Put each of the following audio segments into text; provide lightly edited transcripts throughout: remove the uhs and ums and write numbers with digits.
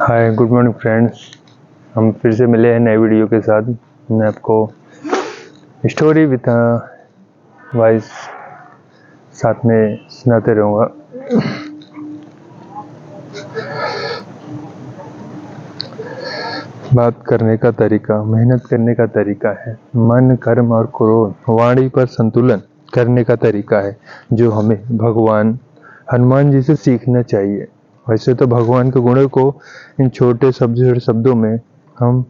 Hi good morning friends. हम फिर से मिले हैं नए वीडियो के साथ। मैं आपको स्टोरी विद वॉइस साथ में सुनाते रहूँगा। बात करने का तरीका मेहनत करने का तरीका है। मन, कर्म और क्रोध, वाणी पर संतुलन करने का तरीका है जो हमें भगवान हनुमान जी से सीखना चाहिए। वैसे तो भगवान के गुणों को इन छोटे शब्दों में हम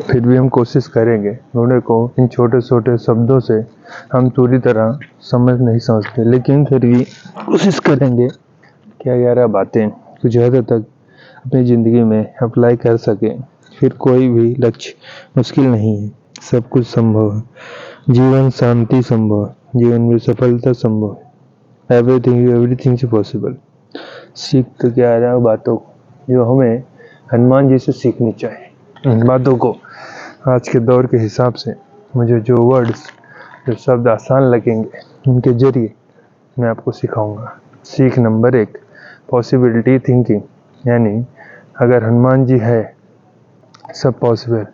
फिर भी हम कोशिश करेंगे। गुणों को इन छोटे छोटे शब्दों से हम पूरी तरह समझ नहीं समझते, लेकिन फिर भी कोशिश करेंगे क्या 11 बातें कुछ हद तक अपनी ज़िंदगी में अप्लाई कर सकें। फिर कोई भी लक्ष्य मुश्किल नहीं है, सब कुछ संभव है। जीवन शांति संभव है, जीवन में सफलता संभव है। Everything is possible. सीख तो 11 बातों जो हमें हनुमान जी से सीखनी चाहिए। इन बातों को आज के दौर के हिसाब से मुझे जो शब्द आसान लगेंगे उनके जरिए मैं आपको सिखाऊंगा। सीख नंबर 1, पॉसिबिलिटी थिंकिंग, यानी अगर हनुमान जी है सब पॉसिबल।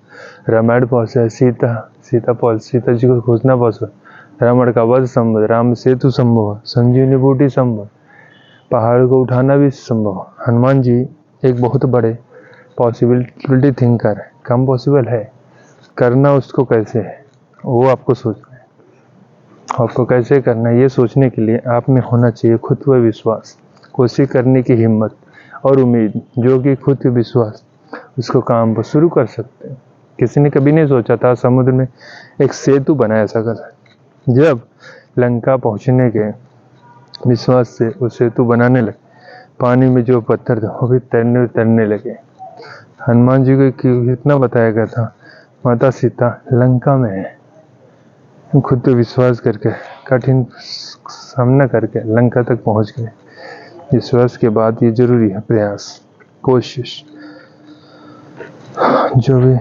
रामायण पॉसिबल, सीता जी को खोजना पॉसिबल, रावण का वध संभव, राम सेतु संभव, संजीवनी बूटी संभव, पहाड़ को उठाना भी संभव। हनुमान जी एक बहुत बड़े पॉसिबिलिटी थिंकर है। कम पॉसिबल है, करना उसको कैसे है वो आपको सोचना है। आपको कैसे करना है ये सोचने के लिए आप में होना चाहिए खुद पर विश्वास, कोशिश करने की हिम्मत और उम्मीद। जो कि खुद के विश्वास उसको काम पर शुरू कर सकते हैं। किसी ने कभी नहीं सोचा था समुद्र में एक सेतु बनाया सका। जब लंका पहुंचने के विश्वास से वो सेतु बनाने लगे, पानी में जो पत्थर थे वो भी तैरने लगे। हनुमान जी को इतना बताया गया था माता सीता लंका में है। खुद पे विश्वास करके कठिन सामना करके लंका तक पहुंच गए। विश्वास के बाद ये जरूरी है प्रयास, कोशिश। जो भी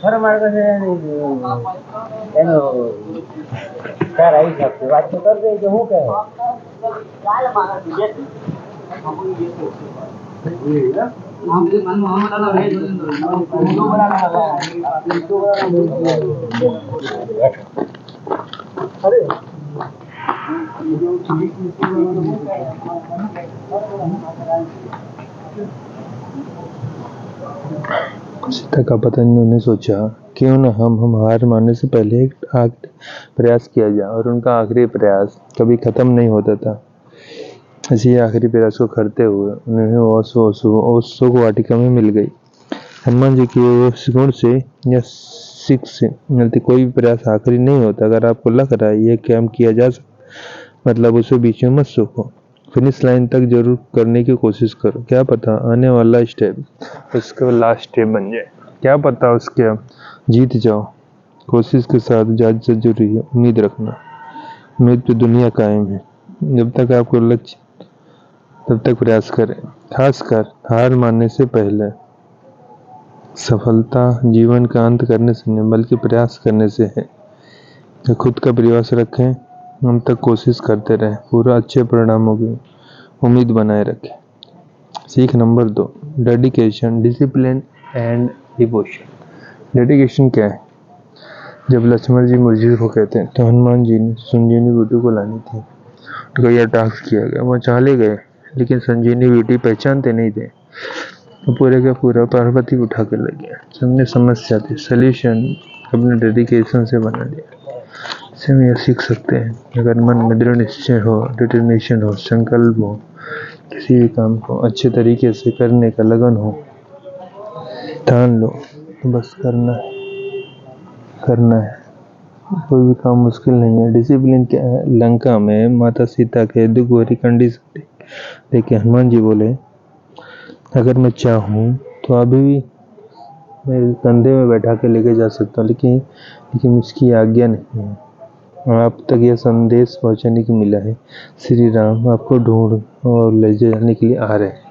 ખરો માર્ગ છે એનો તારા હિસાબથી વાત તો કરી દે કે શું કહે सीता का पतन उन्होंने सोचा क्यों न हम हार मानने से पहले एक आखिरी प्रयास किया जाए। और उनका आखिरी प्रयास कभी खत्म नहीं होता था। इसी आखिरी प्रयास को करते हुए उन्हें ओशो को वाटिका में मिल गई। हनुमान जी के उस गुण से या सीख से मिलती कोई भी प्रयास आखिरी नहीं होता। अगर आपको लग रहा है यह काम किया जा सकता, मतलब उसे बीच में मत सोचो, फिनिश लाइन तक जरूर करने की कोशिश करो। क्या पता आने वाला स्टेप उसका लास्ट स्टेप बन जाए, क्या पता उसके जीत जाओ। कोशिश के साथ इजाजत जरूरी है, उम्मीद रखना। उम्मीद पे दुनिया कायम है। जब तक आपको लक्ष्य तब तक प्रयास करें, खासकर हार मानने से पहले। सफलता जीवन का अंत करने से नहीं बल्कि प्रयास करने से है। तो खुद का प्रयास रखें, हम तक कोशिश करते रहें, पूरा अच्छे परिणामों की उम्मीद बनाए रखें। सीख number 2, dedication, discipline and devotion. Dedication क्या है? जब लक्ष्मण जी मुझे को कहते हैं तो हनुमान जी ने संजीवनी बूटी को लानी थी, तो यह टास्क किया गया। वह चले गए, लेकिन संजीवनी बूटी पहचानते नहीं थे। तो पूरे का पूरा पार्वती उठा कर लगे। सबने समस्या थी, सोल्यूशन अपने डेडिकेशन से बना लिया। इससे हम यह सीख सकते हैं, अगर मन में दृढ़ निश्चय हो, डिटर्मिनेशन हो, संकल्प हो, किसी भी काम को अच्छे तरीके से करने का लगन हो, ठान लो तो बस करना है। कोई भी काम मुश्किल नहीं है। डिसिप्लिन क्या है? लंका में माता सीता के दुख भरी कंडीशन थी, देखिए हनुमान जी बोले अगर मैं चाहूँ तो अभी भी मेरे कंधे में बैठा के लेके जा सकता हूँ, लेकिन उसकी आज्ञा नहीं है। आप तक यह संदेश पहुंचाने की मिला है, श्री राम आपको ढूंढ और ले जाने के लिए आ रहे हैं।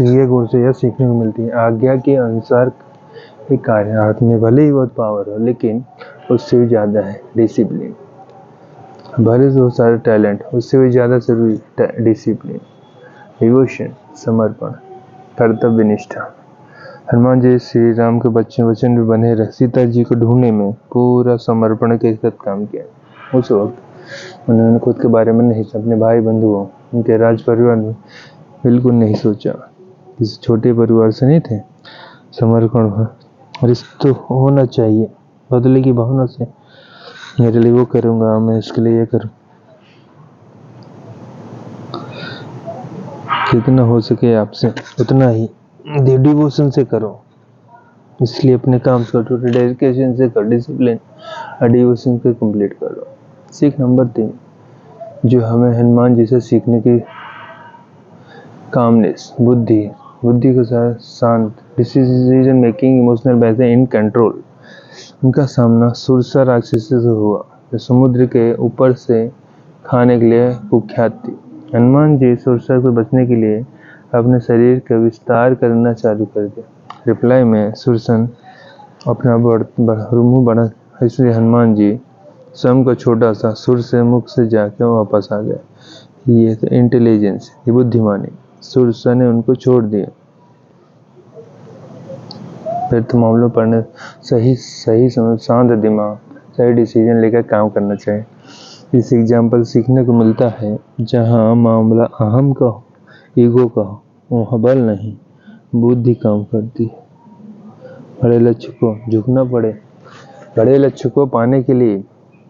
ये गुण से यह सीखने को मिलती है, आज्ञा के अनुसार एक कार्य। हाथ में भले ही बहुत पावर हो, लेकिन उससे भी ज्यादा है डिसिप्लिन। भले से बहुत सारे टैलेंट, उससे भी ज्यादा जरूरी डिसिप्लिन, डिवोशन, समर्पण, कर्तव्य निष्ठा। हनुमान जी श्री राम के वचन भी बने रहे। सीता जी को ढूंढने में पूरा समर्पण के साथ काम किया। उस वक्त उन्होंने खुद के बारे में नहीं, अपने भाई बंधुओं, उनके राज परिवार में बिल्कुल नहीं सोचा। इस छोटे परिवार से नहीं थे। समर्पण रिश्ता होना चाहिए, बदले की भावना से मेरे लिए वो करूंगा, मैं इसके लिए ये करूँ। जितना हो सके आपसे उतना ही डिवोशन से करो, इसलिए अपने काम को डेडिकेशन से करो, डिसिप्लिन और डिवोशन से कंप्लीट करो। सीख नंबर 3 जो हमें हनुमान जी से सीखने की, कामनेस, बुद्धि के साथ शांत, decision making, emotional balance in control. उनका सामना सुरसा राक्षसी से हुआ, जो समुद्र के ऊपर से खाने के लिए कुख्यात थी। हनुमान जी सुरसा से बचने के लिए अपने शरीर का विस्तार करना चालू कर दिया। रिप्लाई में सुरसन अपना मुंह बढ़ा, इसलिए हनुमान जी स्वयं को छोटा सा सुर से मुख से जाकर वापस आ गए। ये तो इंटेलिजेंस, ये बुद्धिमानी। सुरसा ने उनको छोड़ दिया। फिर तो मामलों पर सही समय, शांत दिमाग, सही डिसीजन लेकर काम करना चाहिए। इस एग्जाम्पल सीखने को मिलता है, जहाँ मामला अहम का हो, ईगो का हो, वहाँ बल नहीं बुद्धि काम करती है। बड़े लक्ष्य को झुकना पड़े, बड़े लक्ष्य को पाने के लिए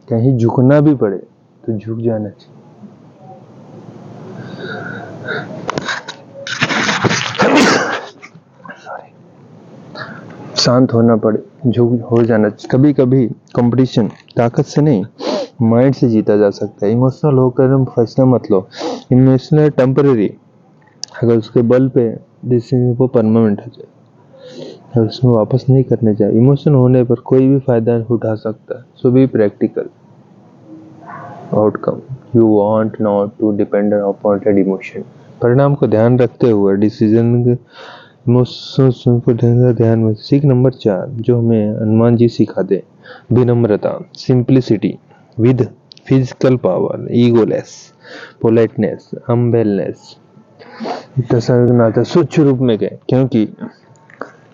कहीं झुकना भी पड़े तो झुक जाना चाहिए। शांत होना पड़े, झुक हो जाना चाहिए। कभी कभी कंपटीशन ताकत से नहीं, माइंड से जीता जा सकता है। इमोशनल होकर फैसला मत लो। इमोशनल टेम्पररी, अगर उसके बल पे डिसीजन वो परमानेंट हो जाए, उसमें वापस नहीं करने जाए। इमोशन होने पर कोई भी फायदा उठा सकता है। So be practical. Outcome you want not to depend upon that emotion. परिणाम को ध्यान रखते हुए डिसीजन इमोशन को ध्यान में। सीख नंबर 4 जो हमें हनुमान जी सिखाते, विनम्रता, simplicity with physical power, egoless, politeness, humbleness. नाता स्वच्छ रूप में गए, क्योंकि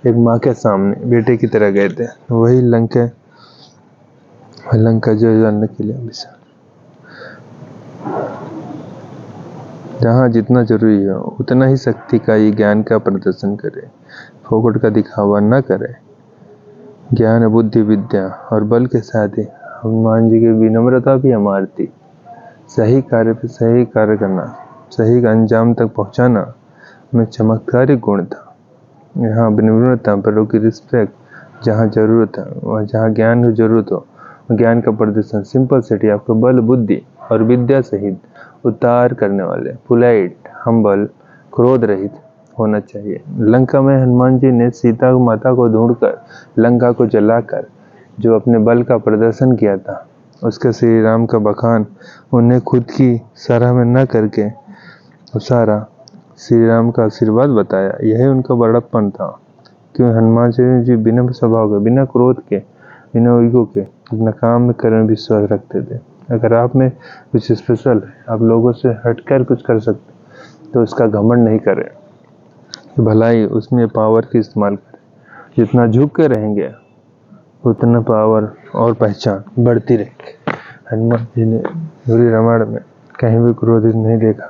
एक माँ के सामने बेटे की तरह गए थे। वही लंका जो जानने के लिए हमेशा जहाँ जितना जरूरी है उतना ही शक्ति का, ये ज्ञान का प्रदर्शन करे, फोकट का दिखावा न करे। ज्ञान, बुद्धि, विद्या और बल के साथ ही हनुमान जी की विनम्रता भी अमर थी। सही कार्य पे सही कार्य करना, सही अंजाम तक पहुंचाना में चमत्कारिक गुण था। यहाँ विनम्रता, बड़ों की रिस्पेक्ट, जहाँ जरूरत है वहाँ, जहाँ ज्ञान की जरूरत हो ज्ञान का प्रदर्शन, सिंपलिसिटी, आपको बल, बुद्धि और विद्या सहित उतार करने वाले, पोलाइट, हम्बल, क्रोध रहित होना चाहिए। लंका में हनुमान जी ने सीता माता को ढूंढकर लंका को जलाकर जो अपने बल का प्रदर्शन किया था, उसके श्री राम का बखान उन्हें खुद की सराहना न करके सारा श्री राम का आशीर्वाद बताया। यही उनका बड़प्पन था, क्योंकि हनुमान जी बिना स्वभाव के, बिना क्रोध के, बिना ईगो के अपना काम में करने विश्वास रखते थे। अगर आप में कुछ स्पेशल है, आप लोगों से हटकर कुछ कर सकते, तो उसका घमंड नहीं करें, भलाई उसमें पावर की इस्तेमाल करें। जितना झुक के रहेंगे उतना पावर और पहचान बढ़ती रहेगी। हनुमान जी ने पूरी रामायण में कहीं भी क्रोधित नहीं देखा।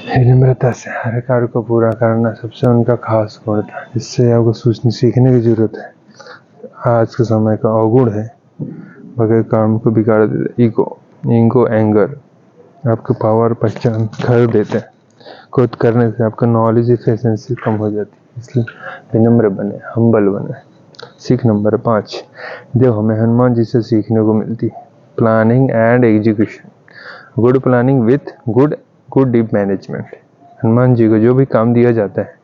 विनम्रता से हर कार्य को पूरा करना सबसे उनका खास गुण था, जिससे आपको सीखने की जरूरत है। आज के समय का अवगुण है बगैर काम को बिगाड़ देते। ईगो एंगर आपकी पावर पहचान कर देते हैं। खुद करने से आपका नॉलेज एफिशिएंसी कम हो जाती है, इसलिए विनम्र बने, हम्बल बने। सीख नंबर 5 जो हमें हनुमान जी से सीखने को मिलती है, planning and execution. Good planning with good deep management. Hanuman ji को जो भी काम दिया जाता है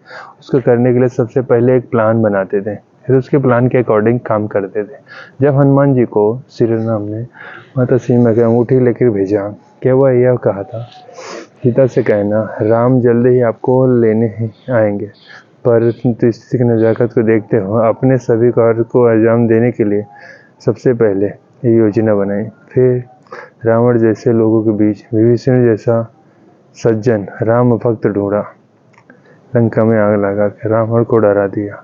उसको करने के लिए सबसे पहले एक प्लान बनाते थे, फिर उसके प्लान के अकॉर्डिंग काम करते थे। जब हनुमान जी को श्री राम ने माता सीता की अंगूठी लेकर भेजा, क्या वह यह कहा था, सीता से कहना राम जल्दी ही आपको लेने ही आएंगे, पर स्थिति की नज़ाकत को देखते हुए अपने सभी कार्य को अंजाम देने के लिए सबसे पहले ये योजना बनाई। फिर रावण जैसे लोगों के बीच विभीषण जैसा सज्जन राम भक्त ढूंढा, लंका में आग लगा के रावण को डरा दिया।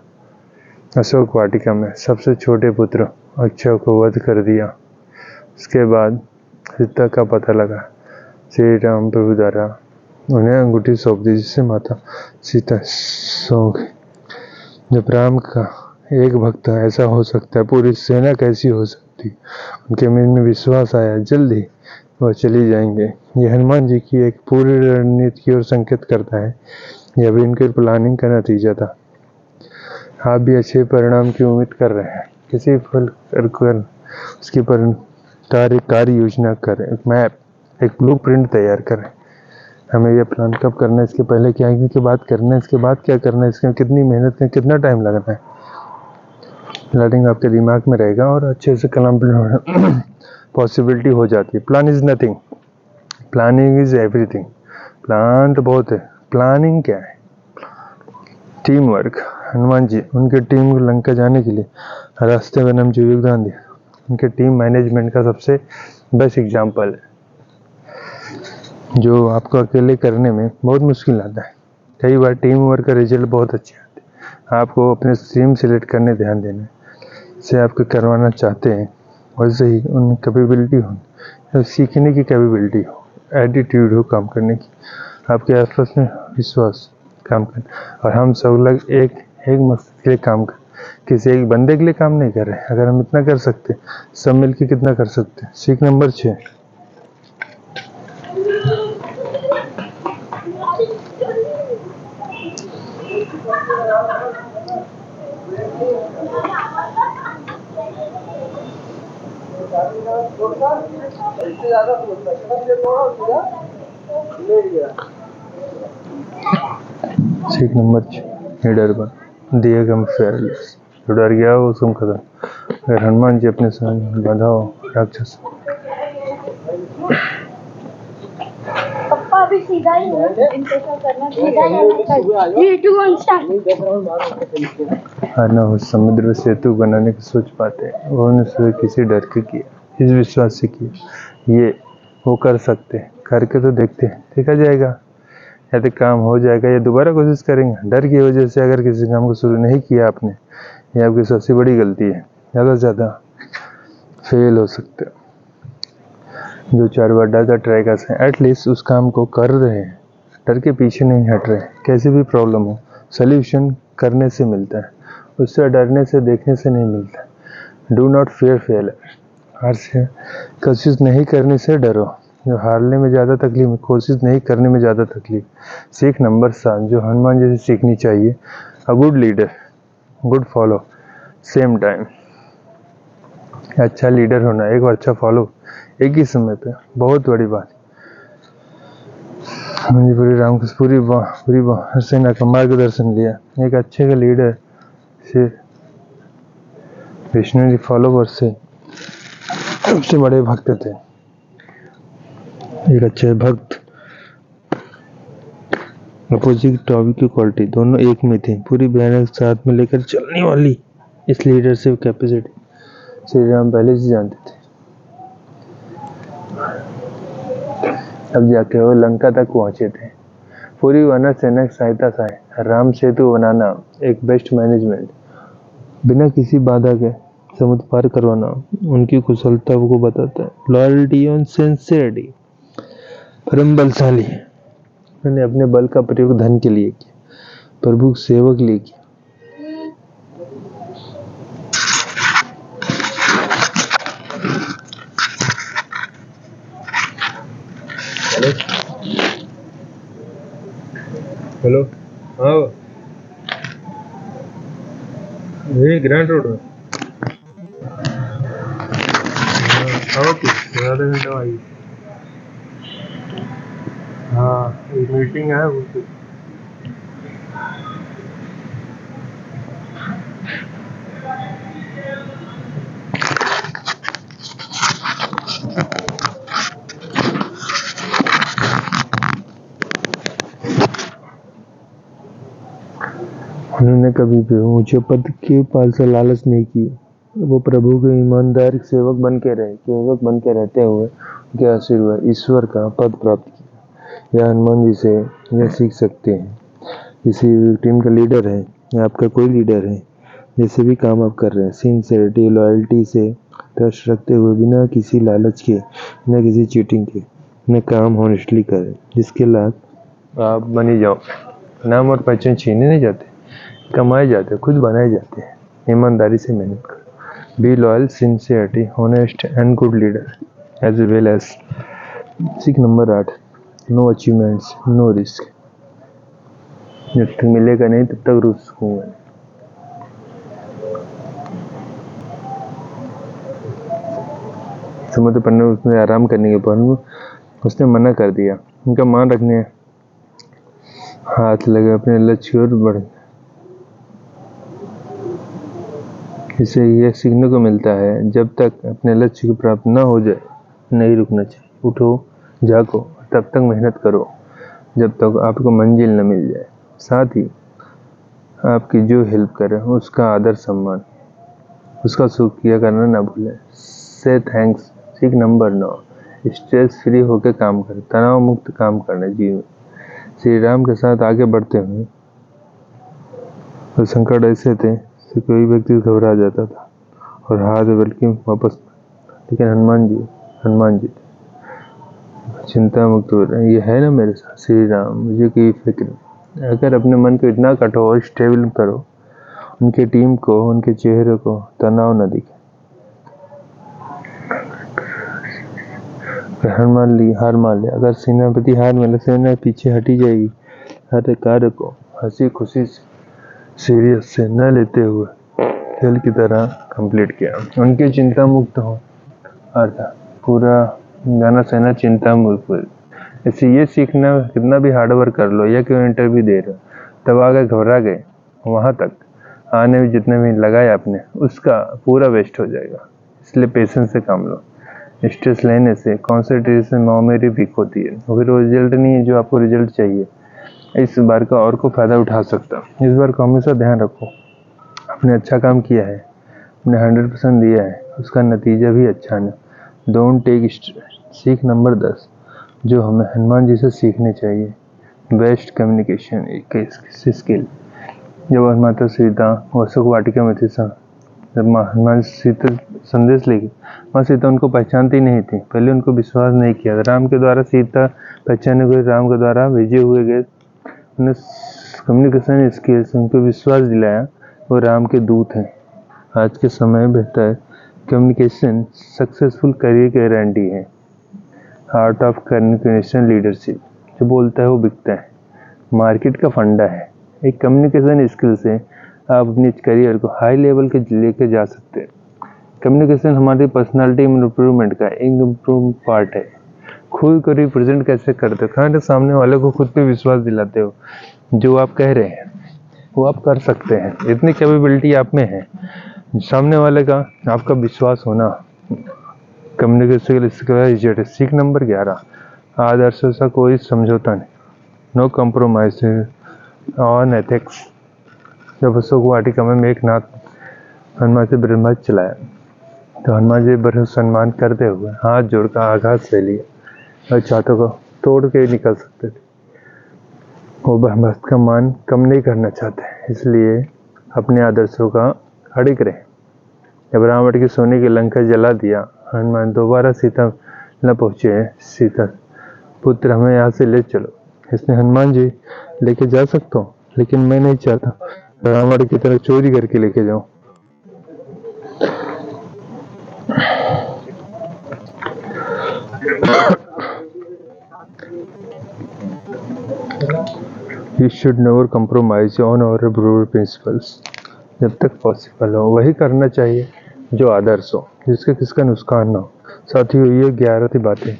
अशोक वाटिका में सबसे छोटे पुत्र अक्षय को वध कर दिया। उसके बाद सीता का पता लगा, श्री राम प्रभु द्वारा उन्हें अंगूठी सौंप दी, जिससे माता सीता सो गई। जब राम का एक भक्त ऐसा हो सकता है, पूरी सेना कैसी हो सकती। उनके मन में विश्वास आया, जल्दी वह चली जाएंगे। यह हनुमान जी की एक पूरी रणनीति की ओर संकेत करता है। यह भी इनके प्लानिंग का नतीजा था। आप भी अच्छे परिणाम की उम्मीद कर रहे हैं, किसी फल कर उसकी कार्य योजना करें, एक मैप, एक ब्लूप्रिंट तैयार करें। हमें यह प्लान कब करना है, इसके पहले क्या है, इसके बाद करना है, इसके बाद क्या करना है, इसमें कितनी मेहनत है, कितना टाइम लगना है। प्लानिंग आपके दिमाग में रहेगा और अच्छे से कंप्लीट पॉसिबिलिटी हो जाती है। Plan is nothing, planning is everything. Plan तो बहुत है, प्लानिंग क्या है। Team work. हनुमान जी उनके टीम को लंका जाने के लिए रास्ते में जो योगदान दिया, उनके टीम मैनेजमेंट का सबसे बेस्ट एग्जाम्पल है, जो आपको अकेले करने में बहुत मुश्किल आता है। कई बार टीम वर्क का रिजल्ट बहुत अच्छे आते हैं। आपको अपने टीम सिलेक्ट करने ध्यान देना है, से आपको करवाना चाहते हैं वैसे ही उन कैपेबिलिटी हो, सीखने की कैपेबिलिटी हो, एटीट्यूड हो काम करने की, आपके आसपास में विश्वास काम कर। और हम सब लोग एक मकसद के लिए काम कर, किसी एक बंदे के लिए काम नहीं कर रहे। अगर हम इतना कर सकते, सब मिलके कितना कर सकते। सीख नंबर 6 सीख नंबर 6 निडर बन, दिए गम फेयरलेस। जो डर गया हो उसको खत्म। अगर हनुमान जी अपने साथ बाधा हो राक्षस, अभी सीधा ही है, इनको क्या करना, सीधा ही है। 3 2 1 स्टार्ट। आना हो समुद्र में सेतु बनाने की सोच पाते हैं, उन्होंने किसी डर के किया, इस विश्वास से किया ये वो कर सकते, करके तो देखते, देखा जाएगा या तो काम हो जाएगा या दोबारा कोशिश करेंगे। डर की वजह से अगर किसी काम को शुरू नहीं किया आपने, ये आपकी सबसे बड़ी गलती है। ज़्यादा से ज़्यादा फेल हो सकते हो। जो 4 बार डर का ट्राई कर सकते हैं, एटलीस्ट उस काम को कर रहे हैं, डर के पीछे नहीं हट रहे। कैसी भी प्रॉब्लम हो, सोल्यूशन करने से मिलता है, उससे डरने से देखने से नहीं मिलता। Do not fear failure. हार से कोशिश नहीं करने से डरो। जो हारने में ज़्यादा तकलीफ, कोशिश नहीं करने में ज़्यादा तकलीफ। सीख नंबर 7 जो हनुमान जी से सीखनी चाहिए, a good leader good follow same time. अच्छा लीडर होना, एक अच्छा फॉलो एक ही समय पे, बहुत बड़ी बात। पूरी सेना का मार्गदर्शन लिया। एक अच्छे का लीडर से विष्णु जी फॉलोवर से सबसे बड़े भक्त थे। एक अच्छे भक्त अपोजिट टॉपिक की क्वालिटी दोनों एक में थी। पूरी बहन साथ में लेकर चलने वाली इस लीडरशिप कैपेसिटी श्री राम पहले से जानते थे। अब जाके वो लंका तक पहुंचे थे। पूरी वानर सेना की सहायता से राम सेतु बनाना, एक बेस्ट मैनेजमेंट, बिना किसी बाधा के समुद्र पार करवाना उनकी कुशलता को बताता है। Loyalty and sincerity. परम बलशाली। मैंने अपने बल का प्रयोग धन के लिए किया, प्रभु सेवक लिए किया। हेलो, हाँ ये ग्रैंड रोड है। ओके, आधा घंटा आई। हाँ, एक मीटिंग है वो। उन्होंने कभी भी ऊंचे पद के पालसा लालच नहीं की। वो प्रभु के ईमानदार सेवक बन के रहते हुए उनके आशीर्वाद ईश्वर का पद प्राप्त किया। यह हनुमान जी से यह सीख सकते हैं। किसी टीम का लीडर है या आपका कोई लीडर है, जैसे भी काम आप कर रहे हैं, सिंसियरिटी लॉयल्टी से ट्रस्ट रखते हुए, बिना किसी लालच के, बिना किसी चीटिंग के अपने काम हॉनेस्टली करें, जिसके लाभ आप बनी जाओ। नाम और पहचान छीने नहीं जाते, कमाए जाते, खुद बनाए जाते हैं। ईमानदारी से मेहनत करो। Be loyal, sincerity, honest and good leader as well as. सीख number 8, no achievements no risk. जब तक मिलेगा नहीं तब तक रुक सकूंगा। समुद्र पर ने उसने आराम करने के पर उसने मना कर दिया। उनका मान रखने हाथ लगे अपने लक्ष्य की ओर बढ़। इससे यह सीखने को मिलता है, जब तक अपने लक्ष्य को प्राप्त न हो जाए नहीं रुकना चाहिए। उठो, जागो, तब तक मेहनत करो जब तक आपको मंजिल न मिल जाए। साथ ही आपकी जो हेल्प करे उसका आदर सम्मान, उसका शुक्रिया करना ना भूलें। से थैंक्स। सीख नंबर 9, स्ट्रेस फ्री होकर काम करें, तनाव मुक्त काम करना जीवन। श्री राम के साथ आगे बढ़ते हुए तो संकट ऐसे थे कि कोई व्यक्ति घबरा जाता था और हाथ बल्कि वापस, लेकिन हनुमान जी चिंता मुक्त हो रहे। ये है ना मेरे साथ श्री राम, मुझे कोई फिक्र नहीं। अगर अपने मन को इतना कठोर स्टेबल करो, उनके टीम को, उनके चेहरे को तनाव न दिखे। हार मान लिया, अगर सेनापति हार मान, सेना पीछे हटी जाएगी। हर कार्य को हंसी खुशी सीरियस से न लेते हुए खेल की तरह कंप्लीट किया। उनकी चिंता मुक्त हो अर्थात पूरा गाना सेना चिंता मुक्त। ऐसे ये सीखना, कितना भी हार्डवर्क कर लो या क्यों इंटरव्यू दे रहे हो, तब आगे घबरा गए, वहाँ तक आने में जितने भी लगाया आपने उसका पूरा वेस्ट हो जाएगा। इसलिए पेशेंस से काम लो। स्ट्रेस लेने से कॉन्सेंट्रेशन मेमोरी वीक होती है, फिर वो रिजल्ट नहीं है जो आपको रिजल्ट चाहिए। इस बार का और को फ़ायदा उठा सकता। इस बार को हमेशा ध्यान रखो, आपने अच्छा काम किया है, आपने 100% दिया है, उसका नतीजा भी अच्छा ना। Don't take stress. सीख नंबर 10 जो हमें हनुमान जी से सीखने चाहिए, बेस्ट कम्युनिकेशन एक स्किल। जब माता सीता अशोक वाटिका में थी, जब हनुमान सीता संदेश लेगी, माँ सीता उनको पहचानती नहीं थी, पहले उनको विश्वास नहीं किया। राम के द्वारा सीता पहचाने हुए, राम के द्वारा भेजे हुए गए, उन्हें कम्युनिकेशन स्किल्स उनको विश्वास दिलाया, वो राम के दूत हैं। आज के समय बेहतर कम्युनिकेशन सक्सेसफुल करियर की गारंटी है। आर्ट ऑफ कम्युनिकेशन लीडरशिप, जो बोलता है वो बिकता है, मार्केट का फंडा है। एक कम्युनिकेशन स्किल से आप अपने करियर को हाई लेवल के लेके जा सकते हैं। कम्युनिकेशन हमारी पर्सनालिटी इम्प्रूवमेंट का एक इम्प्रूव पार्ट है। खुद को रिप्रेजेंट कैसे करते हो, खाने सामने वाले को खुद पे विश्वास दिलाते हो, जो आप कह रहे हैं वो आप कर सकते हैं, इतनी कैपेबिलिटी आप में है। सामने वाले का आपका विश्वास होना कम्युनिकेशन स्किल। सीख नंबर 11 आदर्शों से कोई समझौता नहीं, नो कॉम्प्रोमाइज ऑन एथिक्स। जब अशोक वाटिका में मेघनाथ हनुमान से ब्रह्मास्त्र चलाया तो हनुमान जी बड़े सम्मान करते हुए हाथ जोड़कर आघात से लिए और चाहतों को तोड़ के निकल सकते थे। वो ब्रह्मास्त्र का मान कम नहीं करना चाहते, इसलिए अपने आदर्शों का अड़िग रहे। जब रावण की सोने की लंका जला दिया, हनुमान दोबारा सीता न पहुँचे, सीता पुत्र हमें यहाँ से ले चलो। इसने हनुमान जी लेके जा सकता हूँ, लेकिन मैं नहीं चाहता रावण की तरह चोरी करके लेके जाऊं। You should never compromise on our broad principles। जब तक पॉसिबल हो वही करना चाहिए जो आदर्श हो, जिसके किसका नुकसान ना हो। साथियों, ये 11 थी बातें।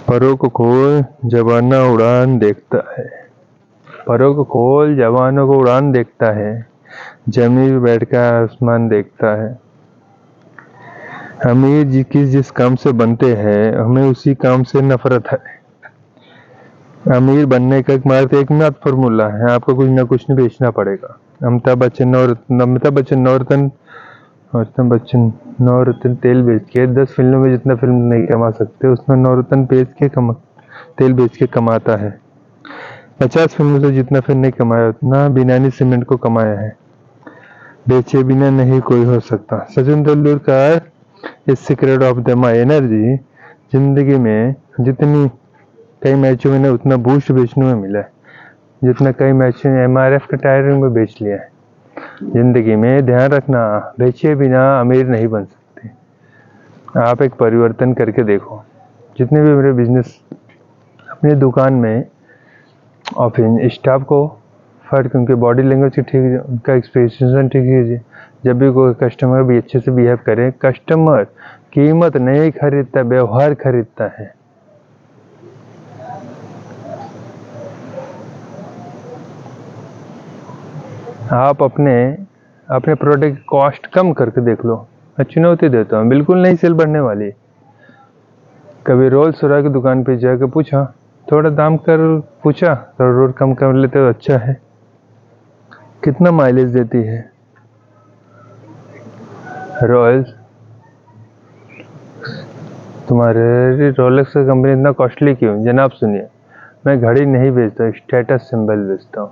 परों को खोल जवाना उड़ान देखता है। परों को खोल जवानों को उड़ान देखता है। जमीन पर बैठकर आसमान देखता है। अमीर जी जिस काम से बनते हैं हमें उसी काम से नफरत है। अमीर बनने का एकमात्र फॉर्मूला है, आपको कुछ ना कुछ नहीं बेचना पड़ेगा। अमिताभ बच्चन नवरत्न तेल बेच के 10 फिल्मों में जितना फिल्म नहीं कमा सकते, उसमें नवरत्न तेल बेच के कमाता है। 50 फिल्मों से जितना फिल्म नहीं कमाया उतना बिनानी सीमेंट को कमाया है। बेचे बिना नहीं कोई हो सकता। सचिन तेंदुलकर इस secret of the my energy. जिंदगी में जितनी कई मैचों में उतना बूस्ट बेचने में मिला है जितना कई मैचों में MRF के टायरिंग में बेच लिया है। जिंदगी में ध्यान रखना, बेचे बिना अमीर नहीं बन सकते। आप एक परिवर्तन करके देखो। जितने भी मेरे बिजनेस अपनी दुकान में ऑफिस स्टाफ को फर्क उनके बॉडी लैंग्वेज की ठीक, उनका एक्सप्रेशन ठीक कीजिए। जब भी कोई कस्टमर भी अच्छे से बिहेव करे। कस्टमर कीमत नहीं खरीदता, व्यवहार खरीदता है। आप अपने प्रोडक्ट की कॉस्ट कम करके देख लो। मैं चुनौती देता हूँ, बिल्कुल नहीं सेल बढ़ने वाली। कभी रोल्स रॉय की दुकान पे जाकर पूछा, थोड़ा दाम कर पूछा, थोड़ा रोड कम कर लेते तो अच्छा है। कितना माइलेज देती है रॉयल्स? तुम्हारे रोलेक्स की कंपनी इतना कॉस्टली क्यों? जनाब सुनिए, मैं घड़ी नहीं बेचता, स्टेटस सिंबल बेचता हूँ।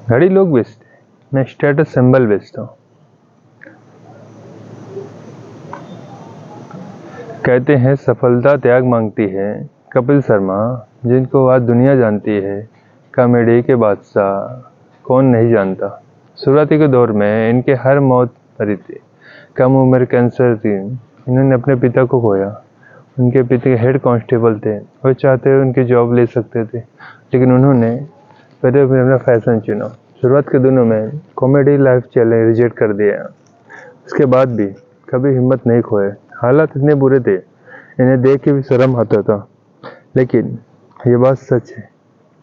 घड़ी लोग बेचते, मैं स्टेटस सिंबल बेचता हूँ। कहते हैं सफलता त्याग मांगती है। कपिल शर्मा, जिनको आज दुनिया जानती है, कॉमेडी के बादशाह, कौन नहीं जानता। शुरुआती के दौर में इनके हर मौत मरी थी। कम उम्र कैंसर थी। इन्होंने अपने पिता को खोया। उनके पिता हेड कांस्टेबल थे। वो चाहते हुए उनकी जॉब ले सकते थे, लेकिन उन्होंने पहले अपना फैशन चुना। शुरुआत के दिनों में कॉमेडी लाइफ चैलेंज रिजेक्ट कर दिया। उसके बाद भी कभी हिम्मत नहीं खोए। हालात इतने बुरे थे, इन्हें देख के भी शर्म आता था, लेकिन ये बात सच है।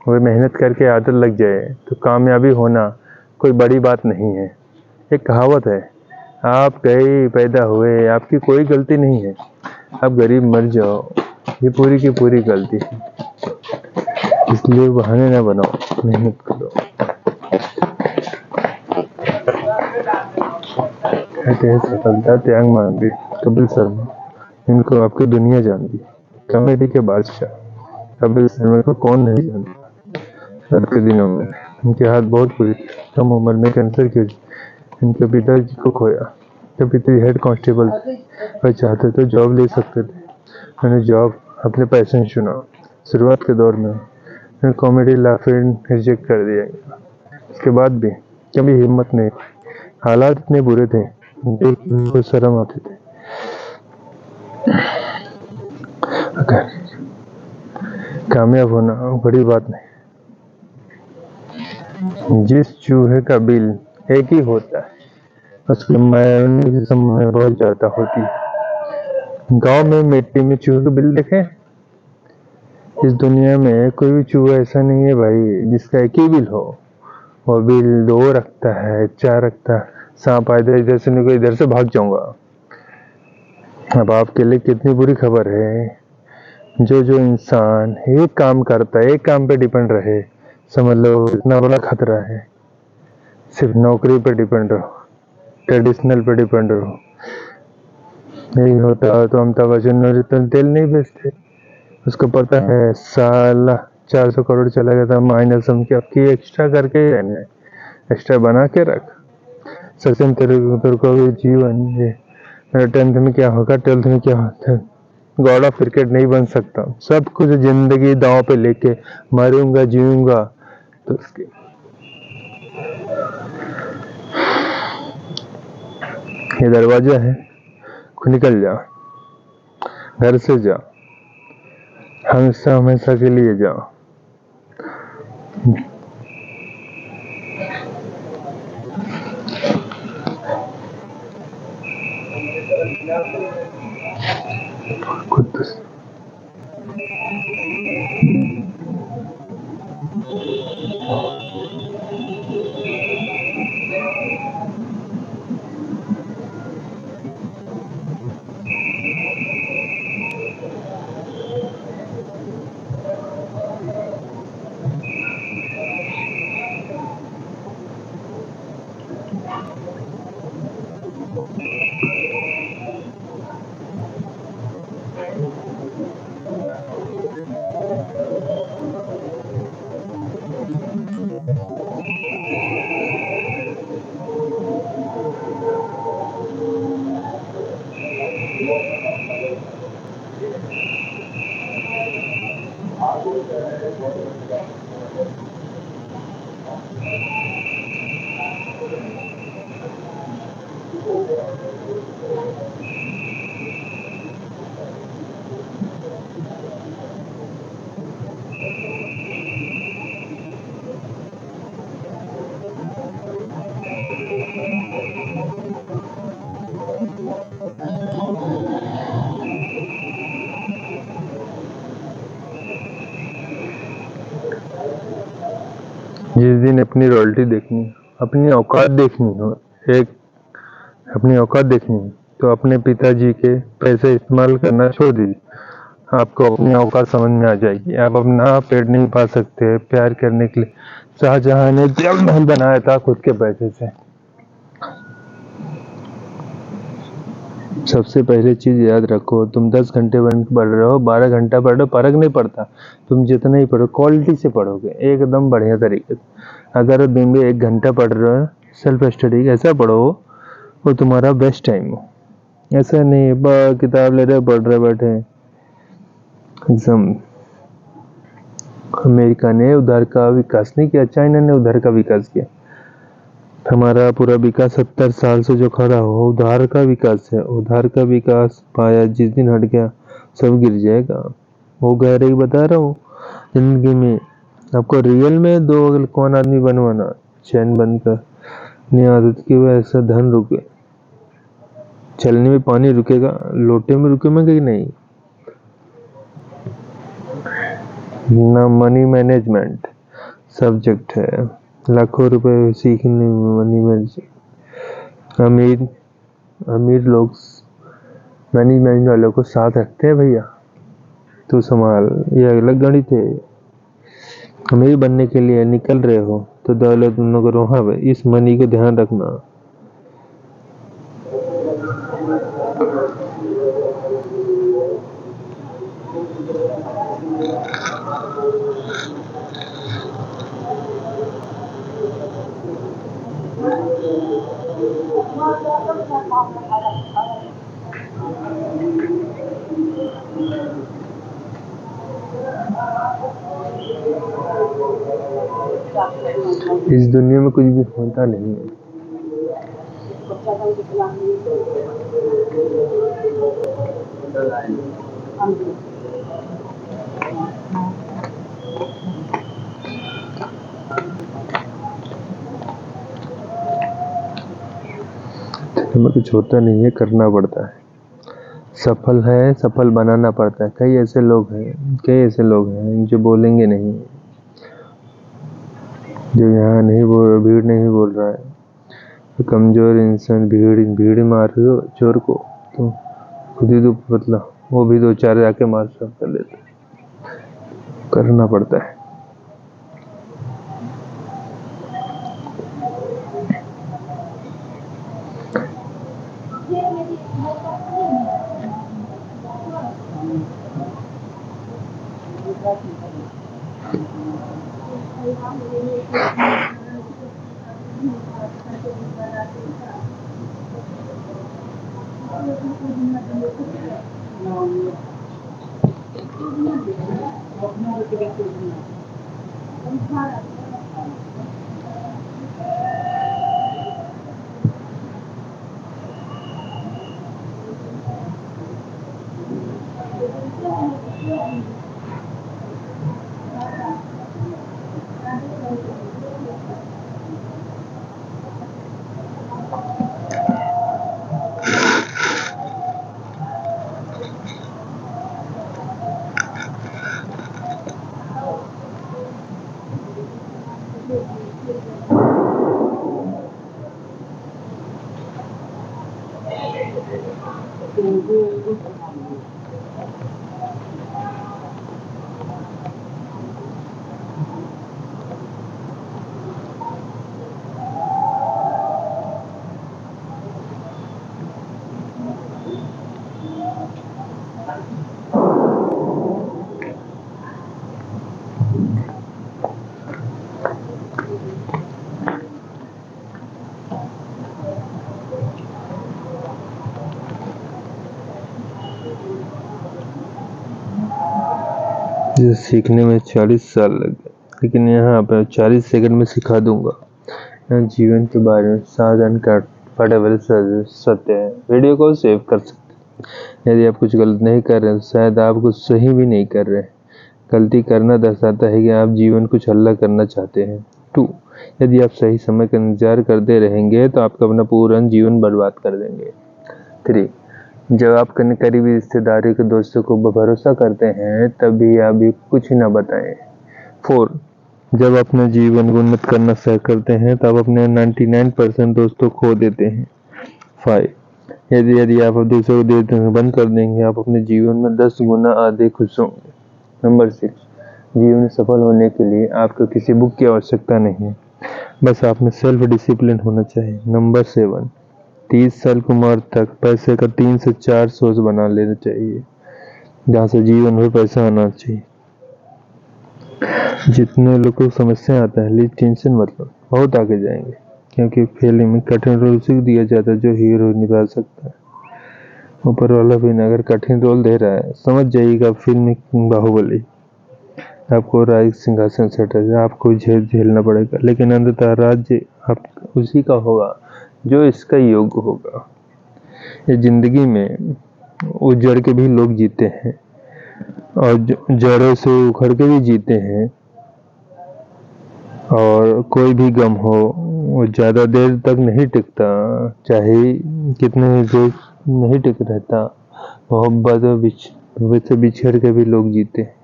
वो मेहनत करके आदत लग जाए तो कामयाबी होना कोई बड़ी बात नहीं है। एक कहावत है, आप गए पैदा हुए, आपकी कोई गलती नहीं है। आप गरीब मर जाओ, ये पूरी की पूरी गलती है। इसलिए बहाने ना बनाओ, मेहनत करो। कहते हैं सफलता त्याग मांगती। कपिल शर्मा, इनको आपकी दुनिया जानती। कॉमेडी के बादशाह कपिल शर्मा को कौन नहीं जानता। आज के दिनों में इनके हाथ बहुत बुरी। कम उम्र में कैंसर की इनके पिताजी को खोया। इनके पिताजी हेड कांस्टेबल थे। वह चाहते तो जॉब ले सकते थे, उन्होंने जॉब अपने पैसे चुना। शुरुआत के दौर में कॉमेडी लाइफ रिजेक्ट कर दिया गया। इसके बाद भी कभी हिम्मत नहीं। हालात इतने बुरे थे, उनको शर्म आती थी। कामयाब होना बड़ी बात नहीं। जिस चूहे का बिल एक ही होता है उसकी समय बहुत ज्यादा होती है। गांव में मिट्टी में चूहे का बिल देखे? इस दुनिया में कोई भी चूहा ऐसा नहीं है भाई जिसका एक ही बिल हो। वो बिल 2 रखता है, 4 रखता है। सांप आए इधर से निकल, इधर से भाग जाऊंगा। अब आपके लिए कितनी बुरी खबर है, जो इंसान एक काम करता है, एक काम पे डिपेंड रहे, समझ लो इतना बड़ा खतरा है। सिर्फ नौकरी पे डिपेंड रहो, ट्रेडिशनल पे डिपेंड रहो। नहीं होता तो अमिताभ बच्चन ने तो तेल नहीं बेचते। उसको पता है साला 400 करोड़ चला गया था माइनस, हम के अब की एक्स्ट्रा करके ही रहना है, एक्स्ट्रा बना के रख। सचिन तेंदुलकर को भी जीवन ये, मेरा 10th में क्या होगा, 12th में क्या होता है, गॉड ऑफ क्रिकेट नहीं बन सकता। सब कुछ जिंदगी दांव पे लेके मरूंगा जीऊंगा। तो उसके ये दरवाजा है, निकल जा, घर से जा, हमेशा हमेशा के लिए जा। खुद जिस दिन अपनी रॉयल्टी देखनी, अपनी औकात देखनी हो, एक अपनी औकात देखनी हो, तो अपने पिताजी के पैसे इस्तेमाल करना छोड़ दीजिए, आपको अपनी औकात समझ में आ जाएगी। आप अपना पेट नहीं पा सकते प्यार करने के लिए। शाहजहां ने जल महल बनाया था खुद के पैसे से। सबसे पहले चीज याद रखो, तुम 10 घंटे पढ़ रहे हो, 12 घंटा पढ़ रहे हो, फर्क नहीं पड़ता। तुम जितना ही पढ़ो क्वालिटी से पढ़ोगे, एकदम बढ़िया तरीके से। अगर दिन में 1 घंटा पढ़ रहे हो, सेल्फ स्टडी ऐसा पढ़ो वो तुम्हारा बेस्ट टाइम हो। ऐसा नहीं किताब ले रहे पढ़ रहे बैठे। एकदम अमेरिका ने उधार का विकास नहीं किया, चाइना ने उधार का विकास किया। हमारा पूरा विकास 70 साल से जो खड़ा हो, उधार का विकास है। उधार का विकास पाया जिस दिन हट गया सब गिर जाएगा। वो कह रही बता रहा हूँ, जिंदगी में आपको रियल में 2 कौन आदमी बनवाना, चैन बंद कर अपनी आदत की वजह से धन रुके, चलने में पानी रुकेगा, लोटे में रुकेगा कि नहीं ना। मनी मैनेजमेंट सब्जेक्ट है, लाखों रुपए सीखने में मनी मैनेजमेंट। अमीर लोग मैनेजमेंट वालों को साथ रखते हैं, भैया तू संभाल, ये अलग गणित है। अमीर बनने के लिए निकल रहे हो तो दौलत दोनों करो। हाँ भाई, इस मनी को ध्यान रखना। इस दुनिया में कुछ भी होता नहीं है। में कुछ होता नहीं है, करना पड़ता है। सफल है, सफल बनाना पड़ता है। कई ऐसे लोग हैं जो बोलेंगे नहीं, जो यहाँ नहीं बोल, भीड़ नहीं बोल रहा है। तो कमजोर इंसान भीड़ मार रही हो चोर को, तो खुद ही तो पतला, वो भी 2-4 जाके मार कर लेते। करना पड़ता है। जिसे सीखने में 40 साल लग गए, लेकिन यहाँ पर 40 सेकंड में सिखा दूंगा। यहाँ जीवन के बारे में साधारण कंफर्टेबल सत्य है। वीडियो को सेव कर सकते हैं। यदि आप कुछ गलत नहीं कर रहे हैं तो शायद आप कुछ सही भी नहीं कर रहे हैं। गलती करना दर्शाता है कि आप जीवन कुछ अलग करना चाहते हैं। 2. यदि आप सही समय का इंतजार करते रहेंगे तो आप अपना पूरा जीवन बर्बाद कर देंगे। 3. जब आप करीबी रिश्तेदारों के दोस्तों को भरोसा करते हैं तब भी आप भी कुछ न बताएं। 4. जब अपने जीवन को उन्नत करना तय करते हैं तब अपने 99% दोस्तों खो देते हैं। 5. यदि आप दूसरों को देना बंद कर देंगे आप अपने जीवन में 10 गुना अधिक खुश होंगे। नंबर 6. जीवन में सफल होने के लिए आपको किसी बुक की आवश्यकता नहीं है, बस आप में सेल्फ डिसिप्लिन होना चाहिए। नंबर 7. 30 साल की उम्र तक पैसे का 3 से 4 सोर्स बना लेना चाहिए जहाँ से जीवन में पैसा आना चाहिए। जितने लोगों को समस्या आता है लीज टेंशन मतलब बहुत आगे जाएंगे, क्योंकि फिल्म में कठिन रोल उसी को दिया जाता है जो हीरो निभा सकता है। ऊपर वाला भी अगर कठिन रोल दे रहा है समझ जाइएगा फिल्म बाहुबली। आपको राज सिंहासन से आपको झेलना पड़ेगा, लेकिन अंततः राज्य आप उसी का होगा जो इसका योग्य होगा। ये जिंदगी में उजड़ के भी लोग जीते हैं और जड़ों से उखड़ के भी जीते हैं। और कोई भी गम हो वो ज़्यादा देर तक नहीं टिकता, चाहे कितने देर नहीं टिक रहता। मोहब्बत से बिछड़ के भी लोग जीते हैं।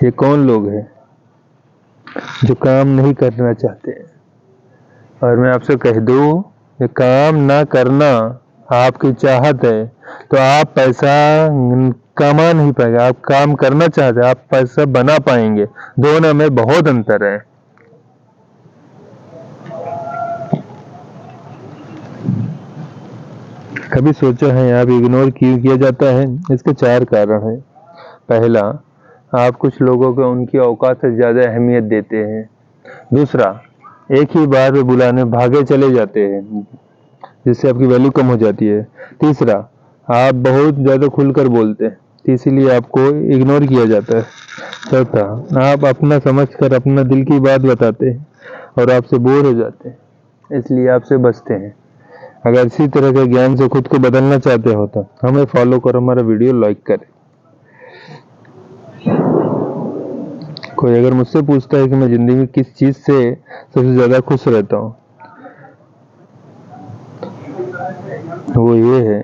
ये कौन लोग हैं जो काम नहीं करना चाहते हैं? और मैं आपसे कह दूं, ये काम ना करना आपकी चाहत है तो आप पैसा कमा नहीं पाएंगे। आप काम करना चाहते हैं, आप पैसा बना पाएंगे। दोनों में बहुत अंतर है। कभी सोचा है आप इग्नोर क्यों किया जाता है? इसके 4 कारण हैं। पहला, आप कुछ लोगों को उनकी औकात से ज्यादा अहमियत देते हैं। दूसरा, एक ही बार में बुलाने भागे चले जाते हैं जिससे आपकी वैल्यू कम हो जाती है। तीसरा, आप बहुत ज़्यादा खुलकर बोलते हैं इसीलिए आपको इग्नोर किया जाता है। चौथा, आप अपना समझकर अपना दिल की बात बताते हैं और आपसे बोर हो जाते हैं इसलिए आपसे बचते हैं। अगर इसी तरह के ज्ञान से खुद को बदलना चाहते हो तो हमें फॉलो करो, हमारा वीडियो लाइक करें। कोई अगर मुझसे पूछता है कि मैं जिंदगी में किस चीज़ से सबसे ज़्यादा खुश रहता हूँ, वो ये है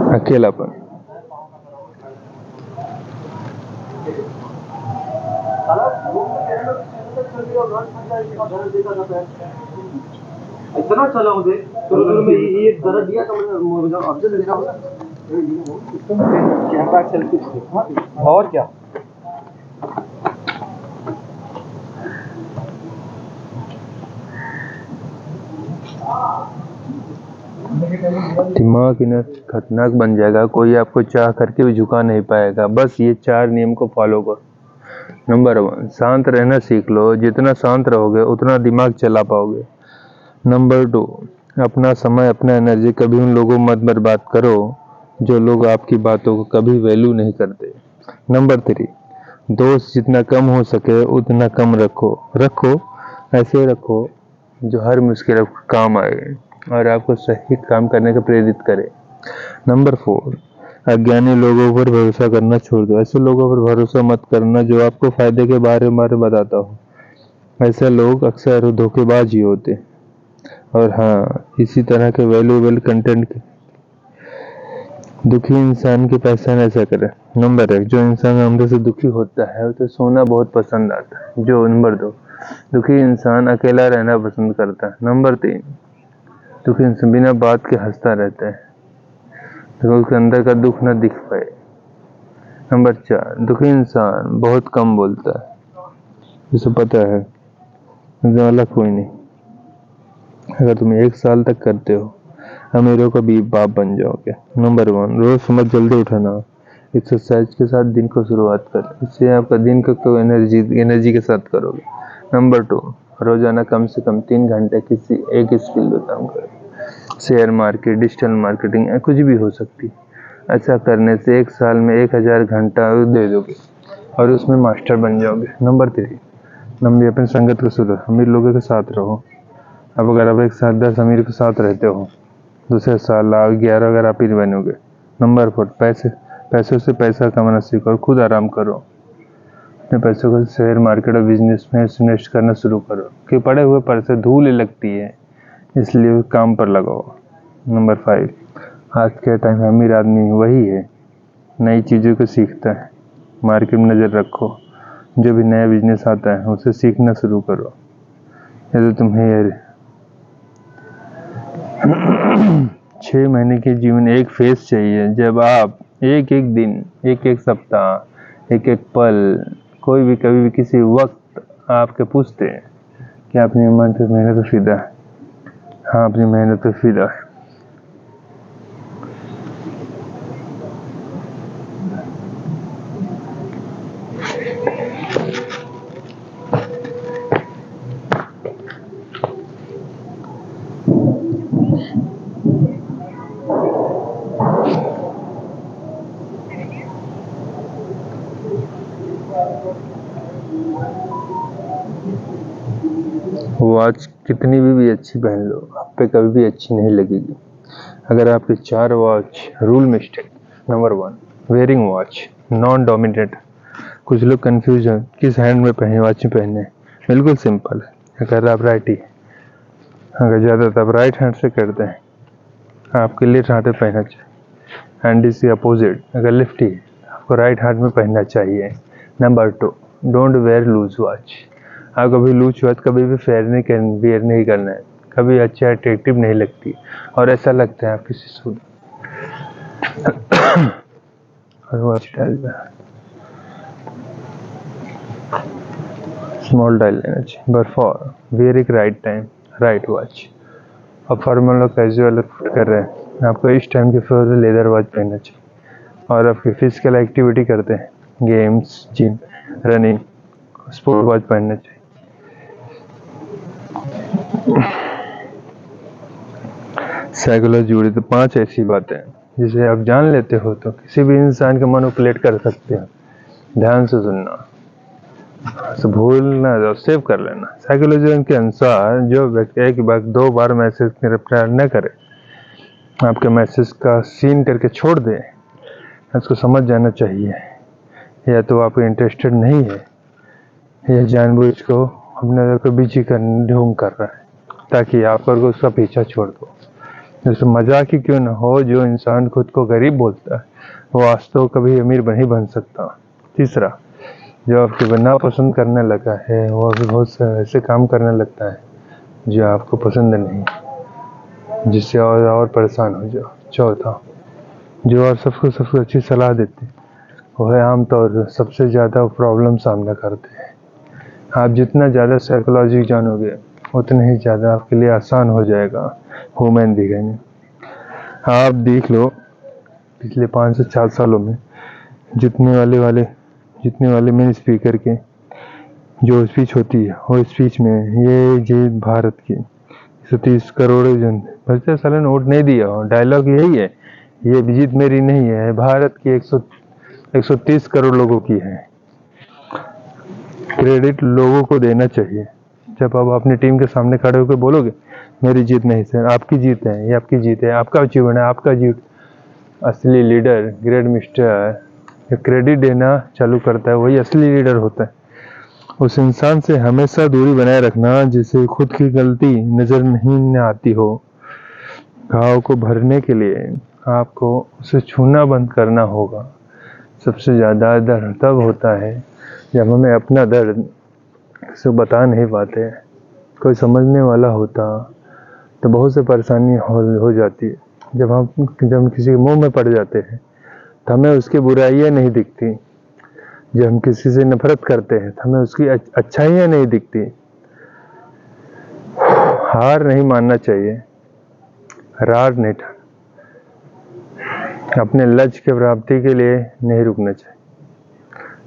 अकेलापन। इतना चला मुझे शुरू में ये दर्द दिया तो मुझे ऑब्जेक्ट लेना होगा। कैमरा सेल्फी और क्या दिमाग इतना खतरनाक बन जाएगा, कोई आपको चाह करके भी झुका नहीं पाएगा। बस ये 4 नियम को फॉलो करो। नंबर 1, शांत रहना सीख लो। जितना शांत रहोगे उतना दिमाग चला पाओगे। नंबर 2, अपना समय, अपना एनर्जी कभी उन लोगों मत बर्बाद करो जो लोग आपकी बातों को कभी वैल्यू नहीं करते। नंबर 3, दोस्त जितना कम हो सके उतना कम रखो ऐसे रखो जो हर मुश्किल में काम आए और आपको सही काम करने का प्रेरित करे। नंबर 4, अज्ञानी लोगों पर भरोसा करना छोड़ दो। ऐसे लोगों पर भरोसा मत करना जो आपको फायदे के बारे में बताता हो। ऐसे लोग अक्सर धोखेबाज ही होते। और हाँ, इसी तरह के वैल्यूएबल कंटेंट दुखी इंसान की पहचान ऐसा करें। नंबर 1, जो इंसान अंदर से दुखी होता है उसे सोना बहुत पसंद आता है। नंबर 2, दुखी इंसान अकेला रहना पसंद करता है। नंबर 3, दुखी इंसान बिना बात के हंसता रहता है तो उसके अंदर का दुख न दिख पाए। नंबर 4, दुखी इंसान बहुत कम बोलता है, जिसे पता है वाला कोई नहीं। अगर तुम 1 साल तक करते हो अमीरों का भी बाप बन जाओगे। नंबर 1, रोज सुबह जल्दी उठाना। एक्सरसाइज के साथ दिन को शुरुआत कर, इससे आपका दिन को एनर्जी के साथ करोगे। नंबर 2, रोजाना कम से कम 3 घंटे किसी एक स्किल पे काम करो। शेयर मार्केट, डिजिटल मार्केटिंग या कुछ भी हो सकती। ऐसा करने से 1 साल में 1000 घंटा दे दोगे और उसमें मास्टर बन जाओगे। नंबर 3, अपनी संगत को सुधरो, अमीर लोगों के साथ रहो। अब अगर आप एक साथ 10 अमीर के साथ रहते हो, दूसरे साल 11 अगर आप ही बनोगे। नंबर 4, पैसों से पैसा कमाना सीखो और खुद आराम करो। अपने पैसों को शेयर मार्केट और बिजनेस में इन्वेस्ट करना शुरू करो कि पड़े हुए पैसे धूल लगती है, इसलिए काम पर लगाओ। नंबर 5, आज के टाइम में अमीर आदमी वही है नई चीज़ों को सीखता है। मार्केट में नज़र रखो, जो भी नया बिजनेस आता है उसे सीखना शुरू करो। यदि तुम्हें 6 महीने के जीवन एक फेज चाहिए जब आप एक दिन, एक सप्ताह, एक पल, कोई भी कभी भी किसी वक्त आपके पूछते हैं कि अपनी मेहनत पे फिदा है। हाँ, अपनी मेहनत पे फिदा है। वॉच कितनी भी अच्छी पहन लो, आप पे कभी भी अच्छी नहीं लगेगी अगर आपके 4 watch rule mistake. Number 1, wearing watch non dominate. कुछ लोग कंफ्यूज हैं किस हैंड में पहने वॉच पहने। बिल्कुल सिंपल है, अगर आप राइट ही, अगर ज़्यादातर आप राइट हैंड से करते हैं आपके लेफ्ट हाथ में पहनना चाहिए। एंड इसके अपोजिट अगर लेफ्ट ही आपको राइट हाथ में पहनना चाहिए। Number 2, don't wear loose watch. आप कभी लूज वॉच कभी भी वेयर नहीं करना है, कभी अच्छा अट्रैक्टिव नहीं लगती और ऐसा लगता है आप किसी सूद और वॉच डाल स्मॉल डाल लेना चाहिए। नंबर 4, वेयर एक राइट टाइम राइट वॉच। और फॉर्मल और कैजुअल कर रहे हैं, आपको इस टाइम के फिर लेदर वॉच पहनना चाहिए। और आपकी फिजिकल एक्टिविटी करते हैं, games, gym, running, sport watch पहनना चाहिए। साइकोलॉजी जुड़ी तो 5 ऐसी बातें जिसे आप जान लेते हो तो किसी भी इंसान को मैनिपुलेट कर सकते हो। ध्यान से सुनना, तो भूलना जाओ, सेव कर लेना। साइकोलॉजी के अनुसार जो व्यक्ति एक बार 2 बार मैसेज रिप्लाई न करे, आपके मैसेज का सीन करके छोड़ दे, उसको समझ जाना चाहिए या तो आप इंटरेस्टेड नहीं है या जानबूझ को अपने को बिजी ढोंग कर रहा है ताकि आप करके उसका पीछा छोड़ दो। जैसे मजाक ही क्यों ना हो, जो इंसान खुद को गरीब बोलता है वो वास्तव कभी अमीर नहीं बन सकता। तीसरा, जो आपके बनना पसंद करने लगा है वो अभी बहुत से ऐसे काम करने लगता है जो आपको पसंद नहीं, जिससे और परेशान हो जाओ। चौथा, जो और सबसे अच्छी सलाह देते वो है आमतौर पर सबसे ज़्यादा प्रॉब्लम सामना करते हैं। आप जितना ज़्यादा साइकोलॉजी जानोगे उतना ही ज़्यादा आपके लिए आसान हो जाएगा ह्यूमन बिहेवियर। आप देख लो पिछले 5 से 4 सालों में जितने वाले मेन स्पीकर के जो स्पीच होती है, वो स्पीच में ये जीत भारत की 130 करोड़ जनता, भले साले ने वोट नहीं दिया हो, डायलॉग यही है, ये जीत मेरी नहीं है, भारत की 130 करोड़ लोगों की है। क्रेडिट लोगों को देना चाहिए। जब आप अपनी टीम के सामने खड़े होकर बोलोगे मेरी जीत नहीं सर, आपकी जीत है, ये आपकी जीत है, आपका अचीवमेंट है, आपका जीत। असली लीडर, ग्रेट मिस्टर, जो क्रेडिट देना चालू करता है वही असली लीडर होता है। उस इंसान से हमेशा दूरी बनाए रखना जिसे खुद की गलती नजर नहीं आती हो। घाव को भरने के लिए आपको उसे छूना बंद करना होगा। सबसे ज़्यादा दर्द तब होता है जब हमें अपना दर्द किसी को बता नहीं पाते। कोई समझने वाला होता तो बहुत से परेशानी हो जाती है। जब हम किसी के मुंह में पड़ जाते हैं तो हमें उसकी बुराइयां नहीं दिखती। जब हम किसी से नफरत करते हैं तो हमें उसकी अच्छाइयां नहीं दिखती। हार नहीं मानना चाहिए, रार नहीं था। अपने लक्ष्य की प्राप्ति के लिए नहीं रुकना चाहिए।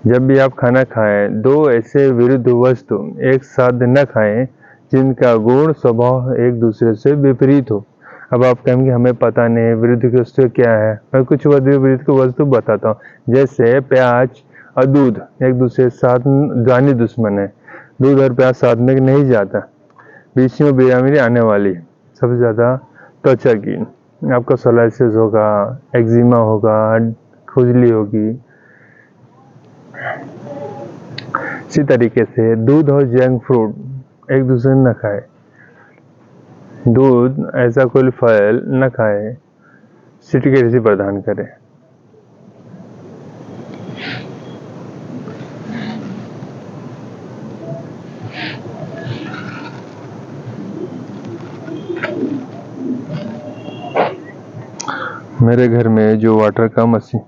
जब भी आप खाना खाएं, दो ऐसे विरुद्ध वस्तु एक साथ न खाएं जिनका गुण स्वभाव एक दूसरे से विपरीत हो। अब आप कहेंगे हमें पता नहीं विरुद्ध की वस्तु क्या है। मैं कुछ विरुद्ध की वस्तु बताता हूँ। जैसे प्याज और दूध एक दूसरे के साथ जानी दुश्मन है। दूध और प्याज साथ में नहीं जाता, बीच में बेरामी आने वाली है। सबसे ज़्यादा त्वचा की, आपका सोलाइसिस होगा, एक्जिमा होगा, खुजली होगी। इसी तरीके से दूध और जंक फ्रूट एक दूसरे न खाए। दूध ऐसा कोई फल न खाए सिटी के ऋषि प्रदान करे। मेरे घर में जो वाटर का मशीन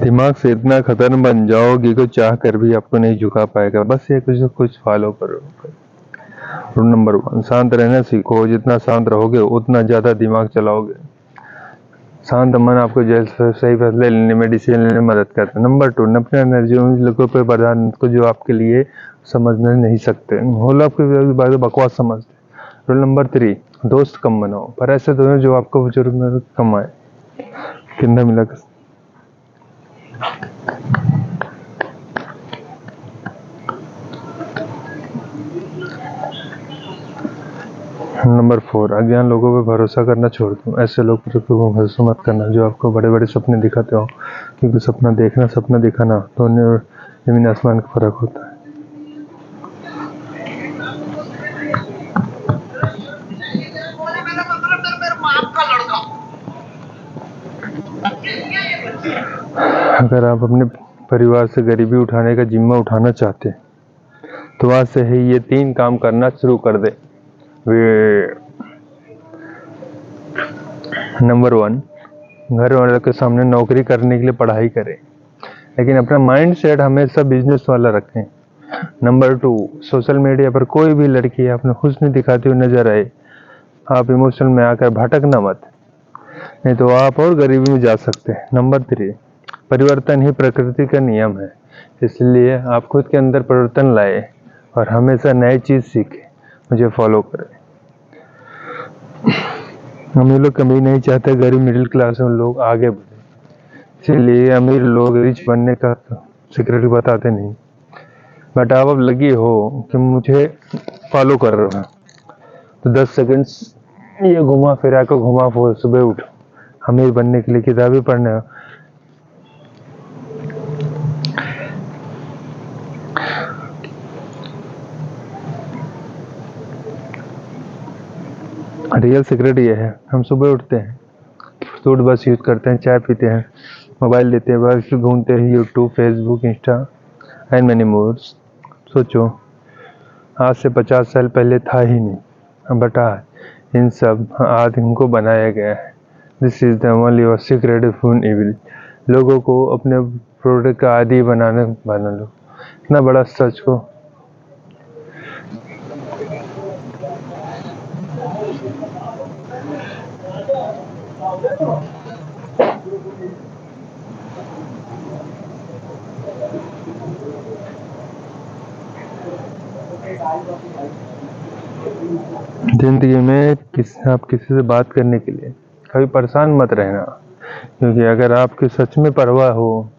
दिमाग से इतना खतरनाक बन जाओगे कि चाह कर भी आपको नहीं झुका पाएगा। बस ये कुछ फॉलो करो। रूल नंबर 1, शांत रहना सीखो। जितना शांत रहोगे उतना ज़्यादा दिमाग चलाओगे। शांत मन आपको जैसे सही फैसले लेने में, डिसीजन लेने में मदद करता है। नंबर 2, अपने एनर्जी उन लोगों पर बर्दाश्त को जो आपके लिए समझने नहीं सकते, वो लोग आपकी बात बकवास समझते। रूल नंबर 3, दोस्त कम बनाओ, पर ऐसे दोस्त जो आपको जरूरत कम आए। कितना मिला? नंबर 4, अज्ञान लोगों पर भरोसा करना छोड़ दो। ऐसे लोग पर भरोसा मत करना जो आपको बड़े बड़े सपने दिखाते हो, क्योंकि सपना दिखाना तो जमीन आसमान का फर्क होता है। अगर आप अपने परिवार से गरीबी उठाने का जिम्मा उठाना चाहते हैं तो आज से ही ये 3 काम करना शुरू कर दे। नंबर 1, घर वालों के सामने नौकरी करने के लिए पढ़ाई करें, लेकिन अपना माइंड सेट हमेशा बिजनेस वाला रखें। नंबर 2, सोशल मीडिया पर कोई भी लड़की अपने हुस्न दिखाती हुई नजर आए, आप इमोशनल में आकर भटकना मत, नहीं तो आप और गरीबी में जा सकते हैं। नंबर 3, परिवर्तन ही प्रकृति का नियम है, इसलिए आप खुद के अंदर परिवर्तन लाए और हमेशा नई चीज सीखें। मुझे फॉलो करें। हम ये लोग कभी नहीं चाहते गरीब मिडिल क्लास में लोग आगे बढ़े, इसलिए अमीर लोग रिच बनने का सीक्रेट बताते नहीं। बट आप अब लगी हो कि मुझे फॉलो कर रहे हो तो 10 सेकंड्स ये घुमा फिरा को घुमा फिर सुबह उठो। अमीर बनने के लिए किताबें पढ़ना, रियल सीक्रेट ये है, हम सुबह उठते हैं, टूथब्रश यूज़ करते हैं, चाय पीते हैं, मोबाइल लेते हैं, बस घूमते हैं, YouTube, Facebook, Insta and many mores. सोचो, आज से 50 साल पहले था ही नहीं, बट आज इन सब आज इनको बनाया गया है। दिस इज द ओनली और सीक्रेट फून इविल। लोगों को अपने प्रोडक्ट का आदी बना लो। इतना बड़ा सच को जिंदगी में आप किसी से बात करने के लिए कभी परेशान मत रहना, क्योंकि अगर आपकी सच में परवाह हो,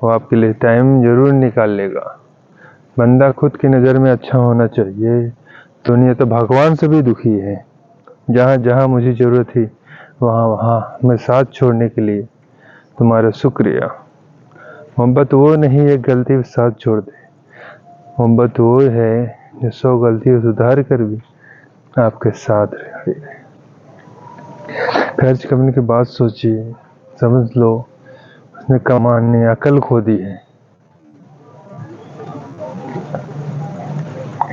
वो आपके लिए टाइम जरूर निकाल लेगा। बंदा खुद की नज़र में अच्छा होना चाहिए। दुनिया तो भगवान से भी दुखी है। जहाँ जहाँ मुझे ज़रूरत थी, वहाँ वहाँ मैं साथ छोड़ने के लिए तुम्हारा शुक्रिया। मोहब्बत वो नहीं है गलती साथ छोड़ दे, मोहब्बत वो है जो 100 गलतियों सुधार कर भी आपके साथ रहे। खर्च करने के बाद सोचिए, समझ लो उसने कमाने अकल खो दी है।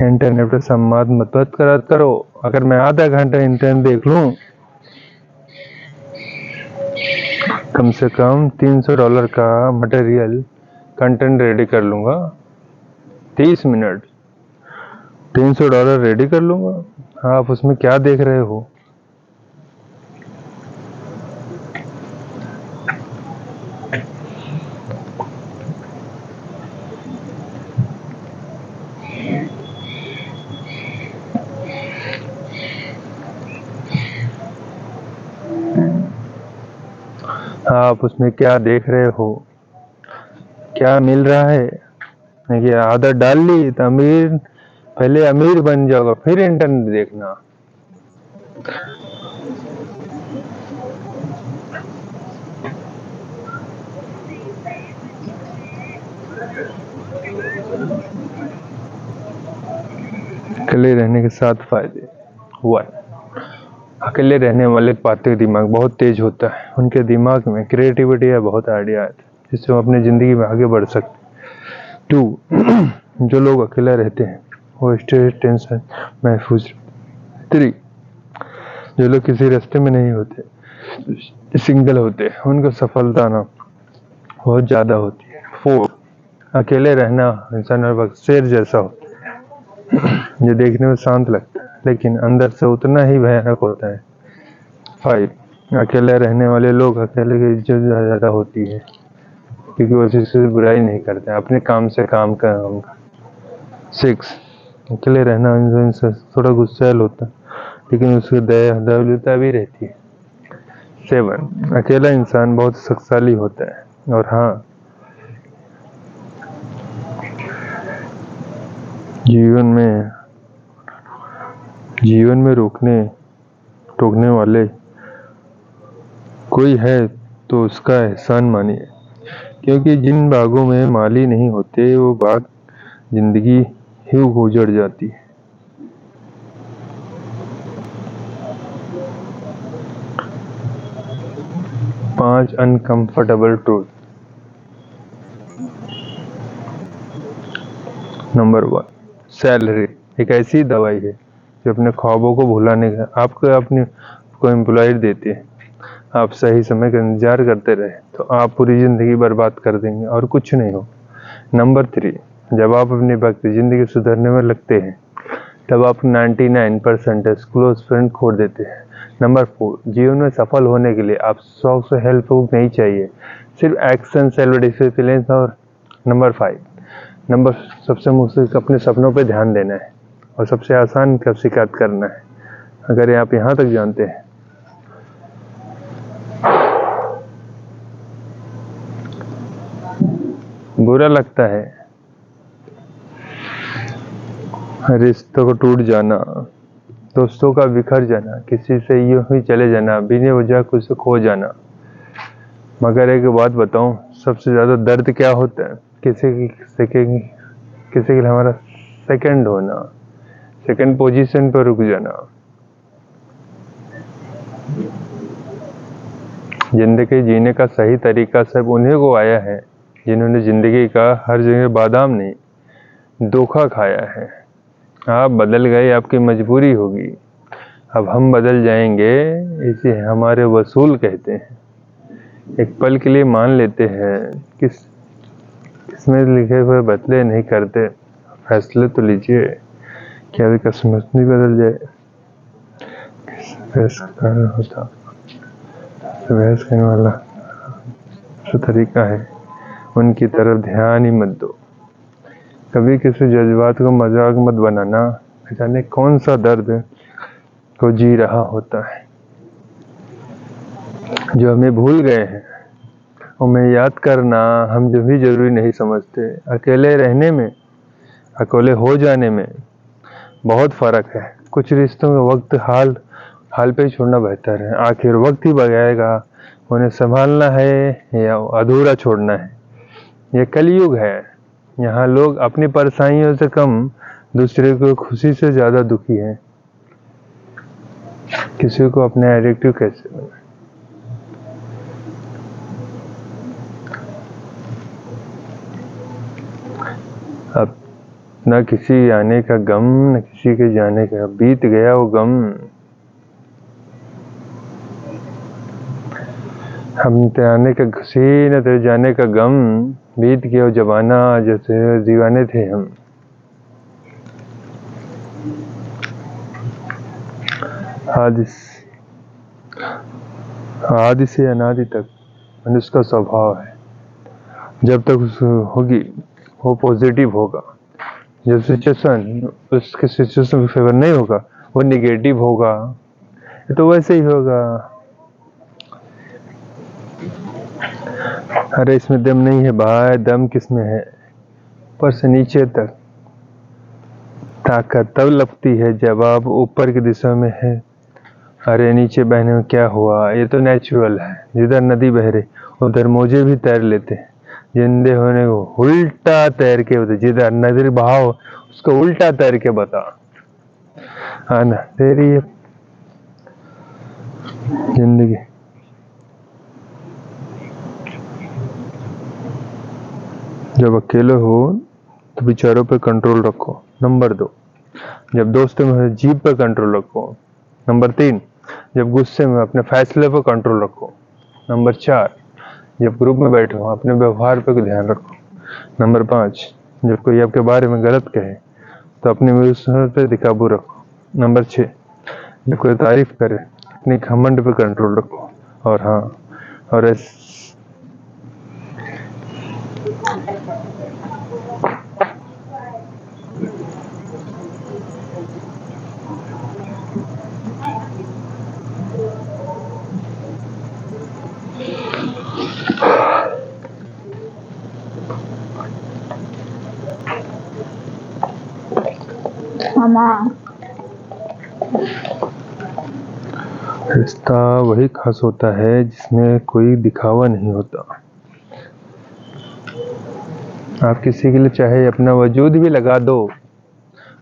इंटरनेट पर संवाद मत करो। अगर मैं आधा घंटा इंटरनेट देख लूं, कम से कम $300 का मटेरियल कंटेंट रेडी कर लूंगा। 30 मिनट $300 रेडी कर लूंगा। आप उसमें क्या देख रहे हो? आप उसमें क्या देख रहे हो? क्या मिल रहा है? देखिए, आदत डाल ली तो पहले अमीर बन जाओगे, फिर इंटरनेट देखना। अकेले रहने के 7 फायदे। 1, अकेले रहने वाले पाते का दिमाग बहुत तेज होता है। उनके दिमाग में क्रिएटिविटी है, बहुत आइडिया आते हैं जिससे वो अपनी ज़िंदगी में आगे बढ़ सकते। 2, जो लोग अकेला रहते हैं वो स्ट्रेस, टेंशन महफूज। 3, जो लोग किसी रास्ते में नहीं होते, सिंगल होते हैं, उनको सफलता ना बहुत ज़्यादा होती है। 4, अकेले रहना इंसान हर वक्त शेर जैसा होता है, जो देखने में शांत लगता है लेकिन अंदर से उतना ही भयानक होता है। 5, अकेले रहने वाले लोग अकेले की इज्जत ज़्यादा होती है, क्योंकि वो किसी से बुराई नहीं करते, अपने काम से काम कर। 6, अकेले रहना इंसान थोड़ा गुस्सैल होता है, लेकिन उसकी दयालुता भी रहती है। 7, अकेला इंसान बहुत शक्तिशाली होता है। और हाँ, जीवन में रोकने वाले कोई है तो उसका एहसान मानिए, क्योंकि जिन बागों में माली नहीं होते वो बाग जिंदगी ही उजड़ जाती है। पांच अनकंफर्टेबल ट्रूथ। नंबर 1, सैलरी एक ऐसी दवाई है जो अपने ख्वाबों को भुलाने का आपको एम्प्लॉय देती है। आप सही समय का इंतजार करते रहे तो आप पूरी जिंदगी बर्बाद कर देंगे और कुछ नहीं हो। नंबर 3, जब आप अपने वक्त जिंदगी सुधरने में लगते हैं तब आप 99% क्लोज फ्रेंड खो देते हैं। नंबर 4, जीवन में सफल होने के लिए आप 100 से हेल्प नहीं चाहिए, सिर्फ एक्शन, सेल्फ डिसिप्लिन। और नंबर 5, सबसे मुश्किल अपने सपनों पे ध्यान देना है और सबसे आसान कब शिकायत करना है। अगर आप यहाँ तक जानते हैं, बुरा लगता है रिश्तों को टूट जाना, दोस्तों का बिखर जाना, किसी से यूं ही चले जाना, बिना वजह कुछ से खो जाना। मगर एक बात बताऊं, सबसे ज़्यादा दर्द क्या होता है? किसी के लिए हमारा सेकंड होना, सेकंड पोजीशन पर रुक जाना। जिंदगी जीने का सही तरीका सब उन्हीं को आया है जिन्होंने जिंदगी का हर जगह बादाम नहीं धोखा खाया है। आप बदल गए, आपकी मजबूरी होगी, अब हम बदल जाएंगे, इसे हमारे वसूल कहते हैं। एक पल के लिए मान लेते हैं, किसमें लिखे हुए बदले नहीं करते, फैसले तो लीजिए, क्या भी किस्मत नहीं बदल जाए। बहस होता बहस करने वाला जो तरीका है उनकी तरफ ध्यान ही मत दो। कभी किसी जज्बात को मजाक मत बनाना, न जाने कौन सा दर्द को जी रहा होता है जो हमें भूल गए हैं। उन्हें याद करना हम जो भी जरूरी नहीं समझते। अकेले रहने में, अकेले हो जाने में बहुत फर्क है। कुछ रिश्तों में वक्त हाल पे ही छोड़ना बेहतर है। आखिर वक्त ही बताएगा उन्हें संभालना है या अधूरा छोड़ना है। यह कलयुग है, यहाँ लोग अपनी परेशानियों से कम दूसरे को खुशी से ज्यादा दुखी हैं। किसी को अपने एडिक्टिव कैसे बना। अब न किसी आने का गम न किसी के जाने का, बीत गया वो गम। हम आने का खुशी न तेरे जाने का गम, बीत गया वो जमाना जैसे दीवाने थे हम। आदि से अनादि तक मनुष्य का स्वभाव है। जब तक होगी वो पॉजिटिव होगा। जब सिचुएशन उसके सिचुएशन में फेवर नहीं होगा वो निगेटिव होगा। तो वैसे ही होगा, अरे इसमें दम नहीं है भाई, दम किसमें है। ऊपर से नीचे तक ताकत तब लगती है जब आप ऊपर की दिशा में है। अरे नीचे बहने में क्या हुआ, ये तो नेचुरल है। जिधर नदी बह रही उधर मौजे भी तैर लेते हैं। जिंदे होने को उल्टा तैर के बता, जिधर नदी बहाव उसको उल्टा तैर के बता। हाँ ना, तेरी जिंदगी। जब अकेले हो तो विचारों पे कंट्रोल रखो। नंबर 2, जब दोस्तों में जीभ पे कंट्रोल रखो। नंबर 3, जब गुस्से में अपने फैसले पर कंट्रोल रखो। नंबर 4, जब ग्रुप में बैठे हो अपने व्यवहार पे ध्यान रखो। नंबर 5, जब कोई आपके बारे में गलत कहे तो अपने विश्वास पे काबू रखो। नंबर 6, जब कोई तारीफ करे अपने घमंड पे कंट्रोल रखो। और हाँ, और रिश्ता वही खास होता है जिसमें कोई दिखावा नहीं होता। आप किसी के लिए चाहे अपना वजूद भी लगा दो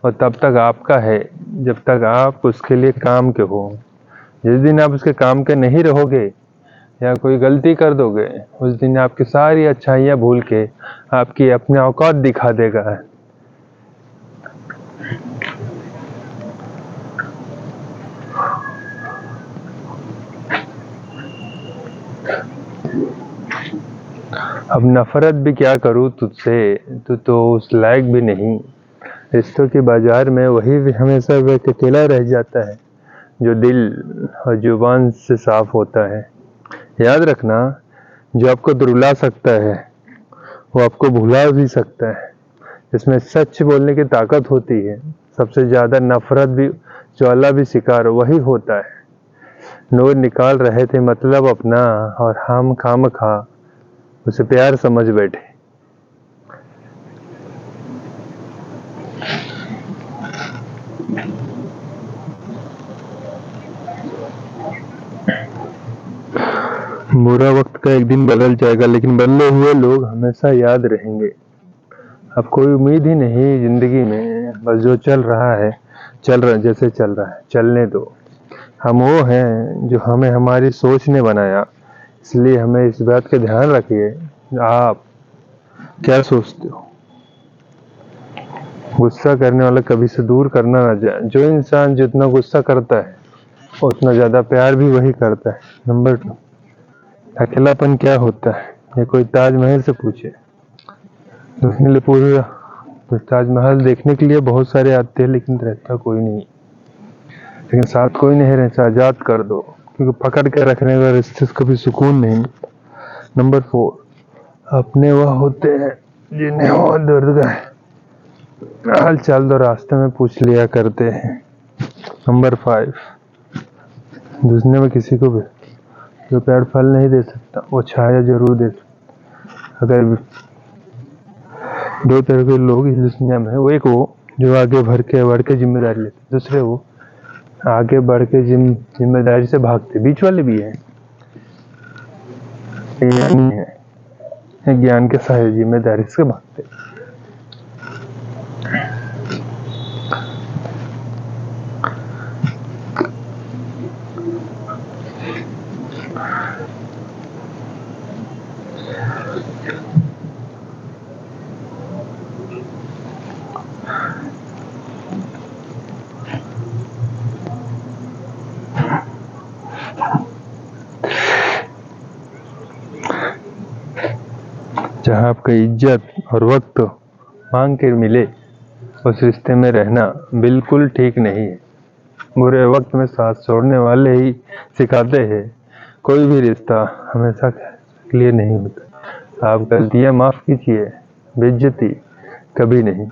और तब तक आपका है जब तक आप उसके लिए काम के हो। जिस दिन आप उसके काम के नहीं रहोगे या कोई गलती कर दोगे उस दिन आपकी सारी अच्छाइयाँ भूल के आपकी अपने औकात दिखा देगा। अब नफरत भी क्या करूँ तुझसे, तू तो उस लायक भी नहीं। रिश्तों के बाजार में वही भी हमेशा वह अकेला रह जाता है जो दिल और जुबान से साफ होता है। याद रखना, जो आपको रुला सकता है वो आपको भुला भी सकता है। इसमें सच बोलने की ताकत होती है। सबसे ज्यादा नफरत भी ज्वाला भी शिकार वही होता है। नूर निकाल रहे थे मतलब अपना और हम खामखा उसे प्यार समझ बैठे। बुरा वक्त का एक दिन बदल जाएगा लेकिन बदले हुए लोग हमेशा याद रहेंगे। अब कोई उम्मीद ही नहीं जिंदगी में, बस जो चल रहा है जैसे चल रहा है चलने दो। हम वो हैं जो हमें हमारी सोच ने बनाया, इसलिए हमें इस बात का ध्यान रखिए। आप क्या सोचते हो? गुस्सा करने वाला कभी से दूर करना ना जाए। जो इंसान जितना गुस्सा करता है उतना ज़्यादा प्यार भी वही करता है। नंबर 2, अकेलापन क्या होता है? ये कोई ताजमहल से पूछे। उसके लिए पूरा तो ताजमहल देखने के लिए बहुत सारे आते हैं, लेकिन रहता कोई नहीं। लेकिन साथ कोई नहीं रहता, आज़ाद कर दो, क्योंकि पकड़ के रखने का रिश्ते से कभी सुकून नहीं। नंबर 4, अपने वह होते हैं जिन्हें हो दर्द का हाल चाल दो रास्ते में पूछ लिया करते हैं। नंबर 5, दुनिया में किसी को भी जो पेड़ फल नहीं दे सकता वो छाया जरूर दे सकता। अगर 2 तरह के लोग इस दुनिया में, वो एक वो जो आगे बढ़ के जिम्मेदारी लेते, दूसरे वो आगे बढ़ के जिम्मेदारी से भागते। बीच वाले भी है, ज्ञानी है, ज्ञान के सहारे जिम्मेदारी से भागते। जहाँ आपका इज्जत और वक्त मांग के मिले उस रिश्ते में रहना बिल्कुल ठीक नहीं है। बुरे वक्त में साथ छोड़ने वाले ही सिखाते हैं कोई भी रिश्ता हमेशा के लिए नहीं होता। आप गलतियाँ माफ़ कीजिए, बेइज्जती कभी नहीं।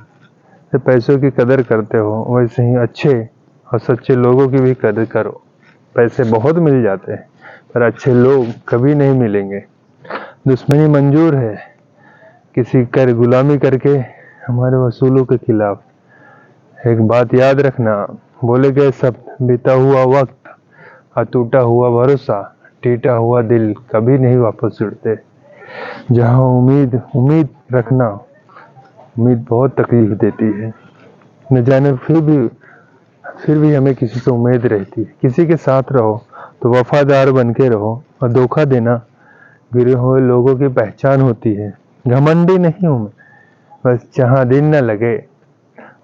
जब पैसों की कदर करते हो वैसे ही अच्छे और सच्चे लोगों की भी कदर करो। पैसे बहुत मिल जाते हैं पर अच्छे लोग कभी नहीं मिलेंगे। दुश्मनी मंजूर है किसी कर गुलामी करके हमारे वसूलों के खिलाफ। एक बात याद रखना, बोले गए सब बीता हुआ वक्त और टूटा हुआ भरोसा, टूटा हुआ दिल कभी नहीं वापस जुड़ते। जहाँ उम्मीद रखना, उम्मीद बहुत तकलीफ देती है। न जाने फिर भी हमें किसी से उम्मीद रहती है। किसी के साथ रहो तो वफादार बन के रहो, और धोखा देना गिरे हुए लोगों की पहचान होती है। घमंडी नहीं हूँ मैं, बस जहाँ दिन न लगे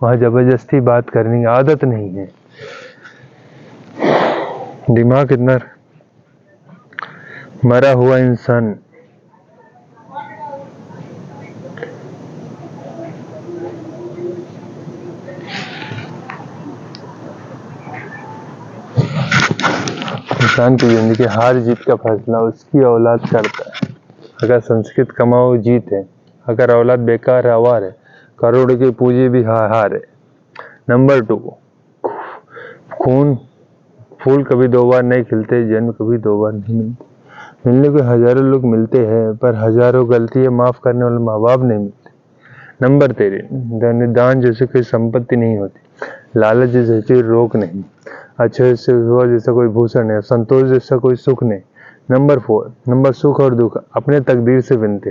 वहाँ जबरदस्ती बात करने की आदत नहीं है। दिमाग इतना मरा हुआ इंसान की जिंदगी हार जीत का फैसला उसकी औलाद करता है। अगर संस्कृत कमाओ जीत है, अगर औलाद बेकार है आवार है, करोड़ की पूंजी भी हार है। नंबर 2, फूल कभी 2 बार नहीं खिलते, जन्म कभी 2 बार नहीं मिलते। मिलने को हजारों लोग मिलते हैं पर हजारों गलतियां माफ करने वाले माँ बाप नहीं मिलते। नंबर 13, दान जैसे कोई संपत्ति नहीं होती, लालच जैसी रोक नहीं, अच्छे से हुआ जैसा कोई भूषण है, संतोष जैसा कोई सुख नहीं। नंबर 4, सुख और दुख अपने तकदीर से बनते।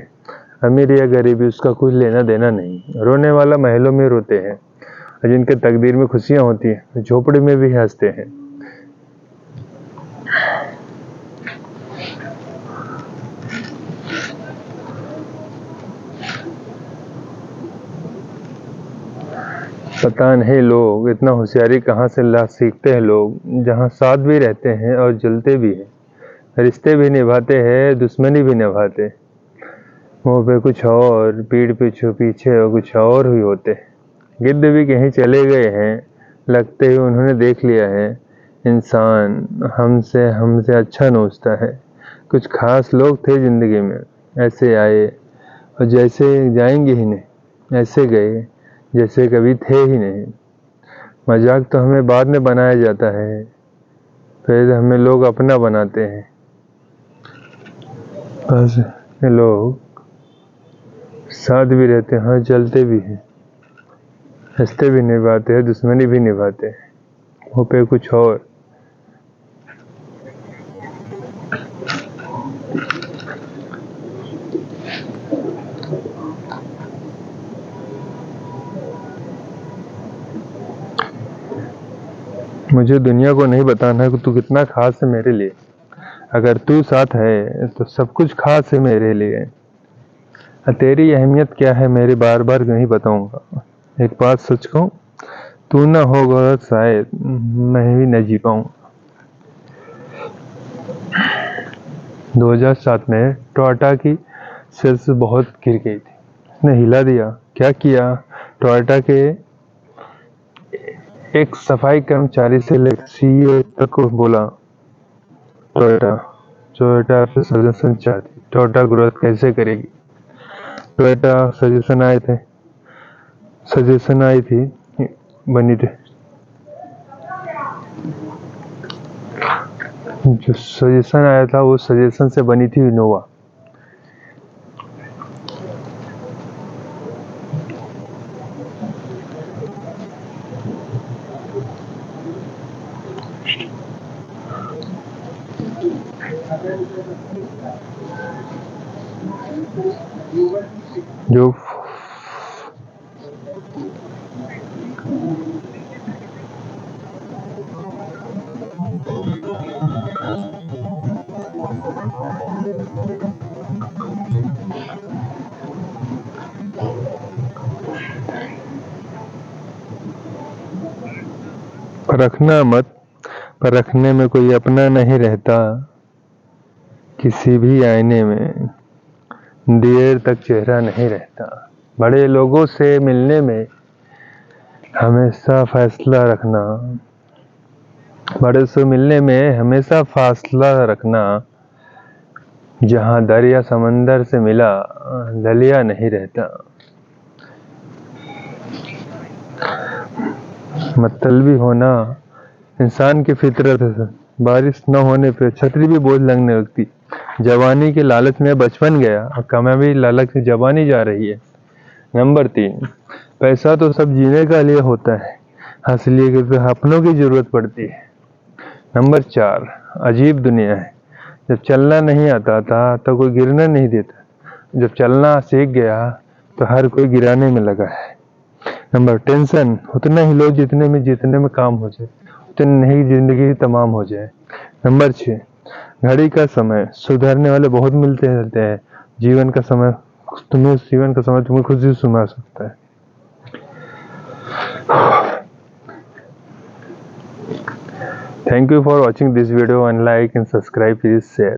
अमीर या गरीबी उसका कुछ लेना देना नहीं। रोने वाला महलों में रोते हैं और जिनके तकदीर में खुशियां होती हैं झोपड़ी में भी हंसते हैं। पता नहीं लोग इतना होशियारी कहाँ से सीखते हैं। लोग जहाँ साथ भी रहते हैं और जलते भी हैं, रिश्ते भी निभाते हैं, दुश्मनी भी निभाते। मुँह पे कुछ और, पीठ पीछे और कुछ और ही होते। गिद्ध भी कहीं चले गए हैं, लगते ही उन्होंने देख लिया है इंसान हमसे अच्छा नोचता है। कुछ खास लोग थे जिंदगी में, ऐसे आए और जैसे जाएंगे ही नहीं, ऐसे गए जैसे कभी थे ही नहीं। मजाक तो हमें बाद में बनाया जाता है, फिर हमें लोग अपना बनाते हैं। बस ये लोग साथ भी रहते हैं, चलते भी हैं, हंसते भी निभाते हैं, दुश्मनी भी निभाते हैं। वो पे कुछ और। मुझे दुनिया को नहीं बताना कि तू कितना खास है मेरे लिए। अगर तू साथ है तो सब कुछ खास है मेरे लिए। तेरी अहमियत क्या है मेरी बार बार नहीं बताऊंगा। एक बात सच कहूं, तू ना होगा शायद मैं भी न जी पाऊं। 2007 में टोयोटा की सेल्स बहुत गिर गई थी। उसने हिला दिया। क्या किया? टोयोटा के एक सफाई कर्मचारी से लेकर सीईओ तक को बोला, टोयोटा से सजेशन चाहती। टोयोटा ग्रोथ कैसे करेगी? टोयोटा सजेशन आई थी बनी थी। जो सजेशन आया था वो सजेशन से बनी थी इनोवा। जो परखना मत, परखने में कोई अपना नहीं रहता। किसी भी आईने में देर तक चेहरा नहीं रहता। बड़े लोगों से मिलने में हमेशा फासला रखना। बड़े से मिलने में हमेशा फासला रखना। जहां दरिया समंदर से मिला दलिया नहीं रहता। मतलबी होना इंसान की फितरत है। बारिश न होने पे छतरी भी बोझ लगने लगती। जवानी के लालच में बचपन गया और कामयाबी लालच से जवानी जा रही है। नंबर 3, पैसा तो सब जीने का लिए होता है, असली के अपनों की जरूरत पड़ती है। नंबर 4, अजीब दुनिया है। जब चलना नहीं आता था तो कोई गिरना नहीं देता। जब चलना सीख गया तो हर कोई गिराने में लगा है। नंबर, टेंशन उतना ही लो जितने में काम हो जाए, उतनी ही जिंदगी तमाम हो जाए। नंबर 6, घड़ी का समय सुधारने वाले बहुत मिलते रहते हैं। जीवन का समय तुम्हें खुद ही सुना सकता है। Thank you for watching this video and like and subscribe, please share.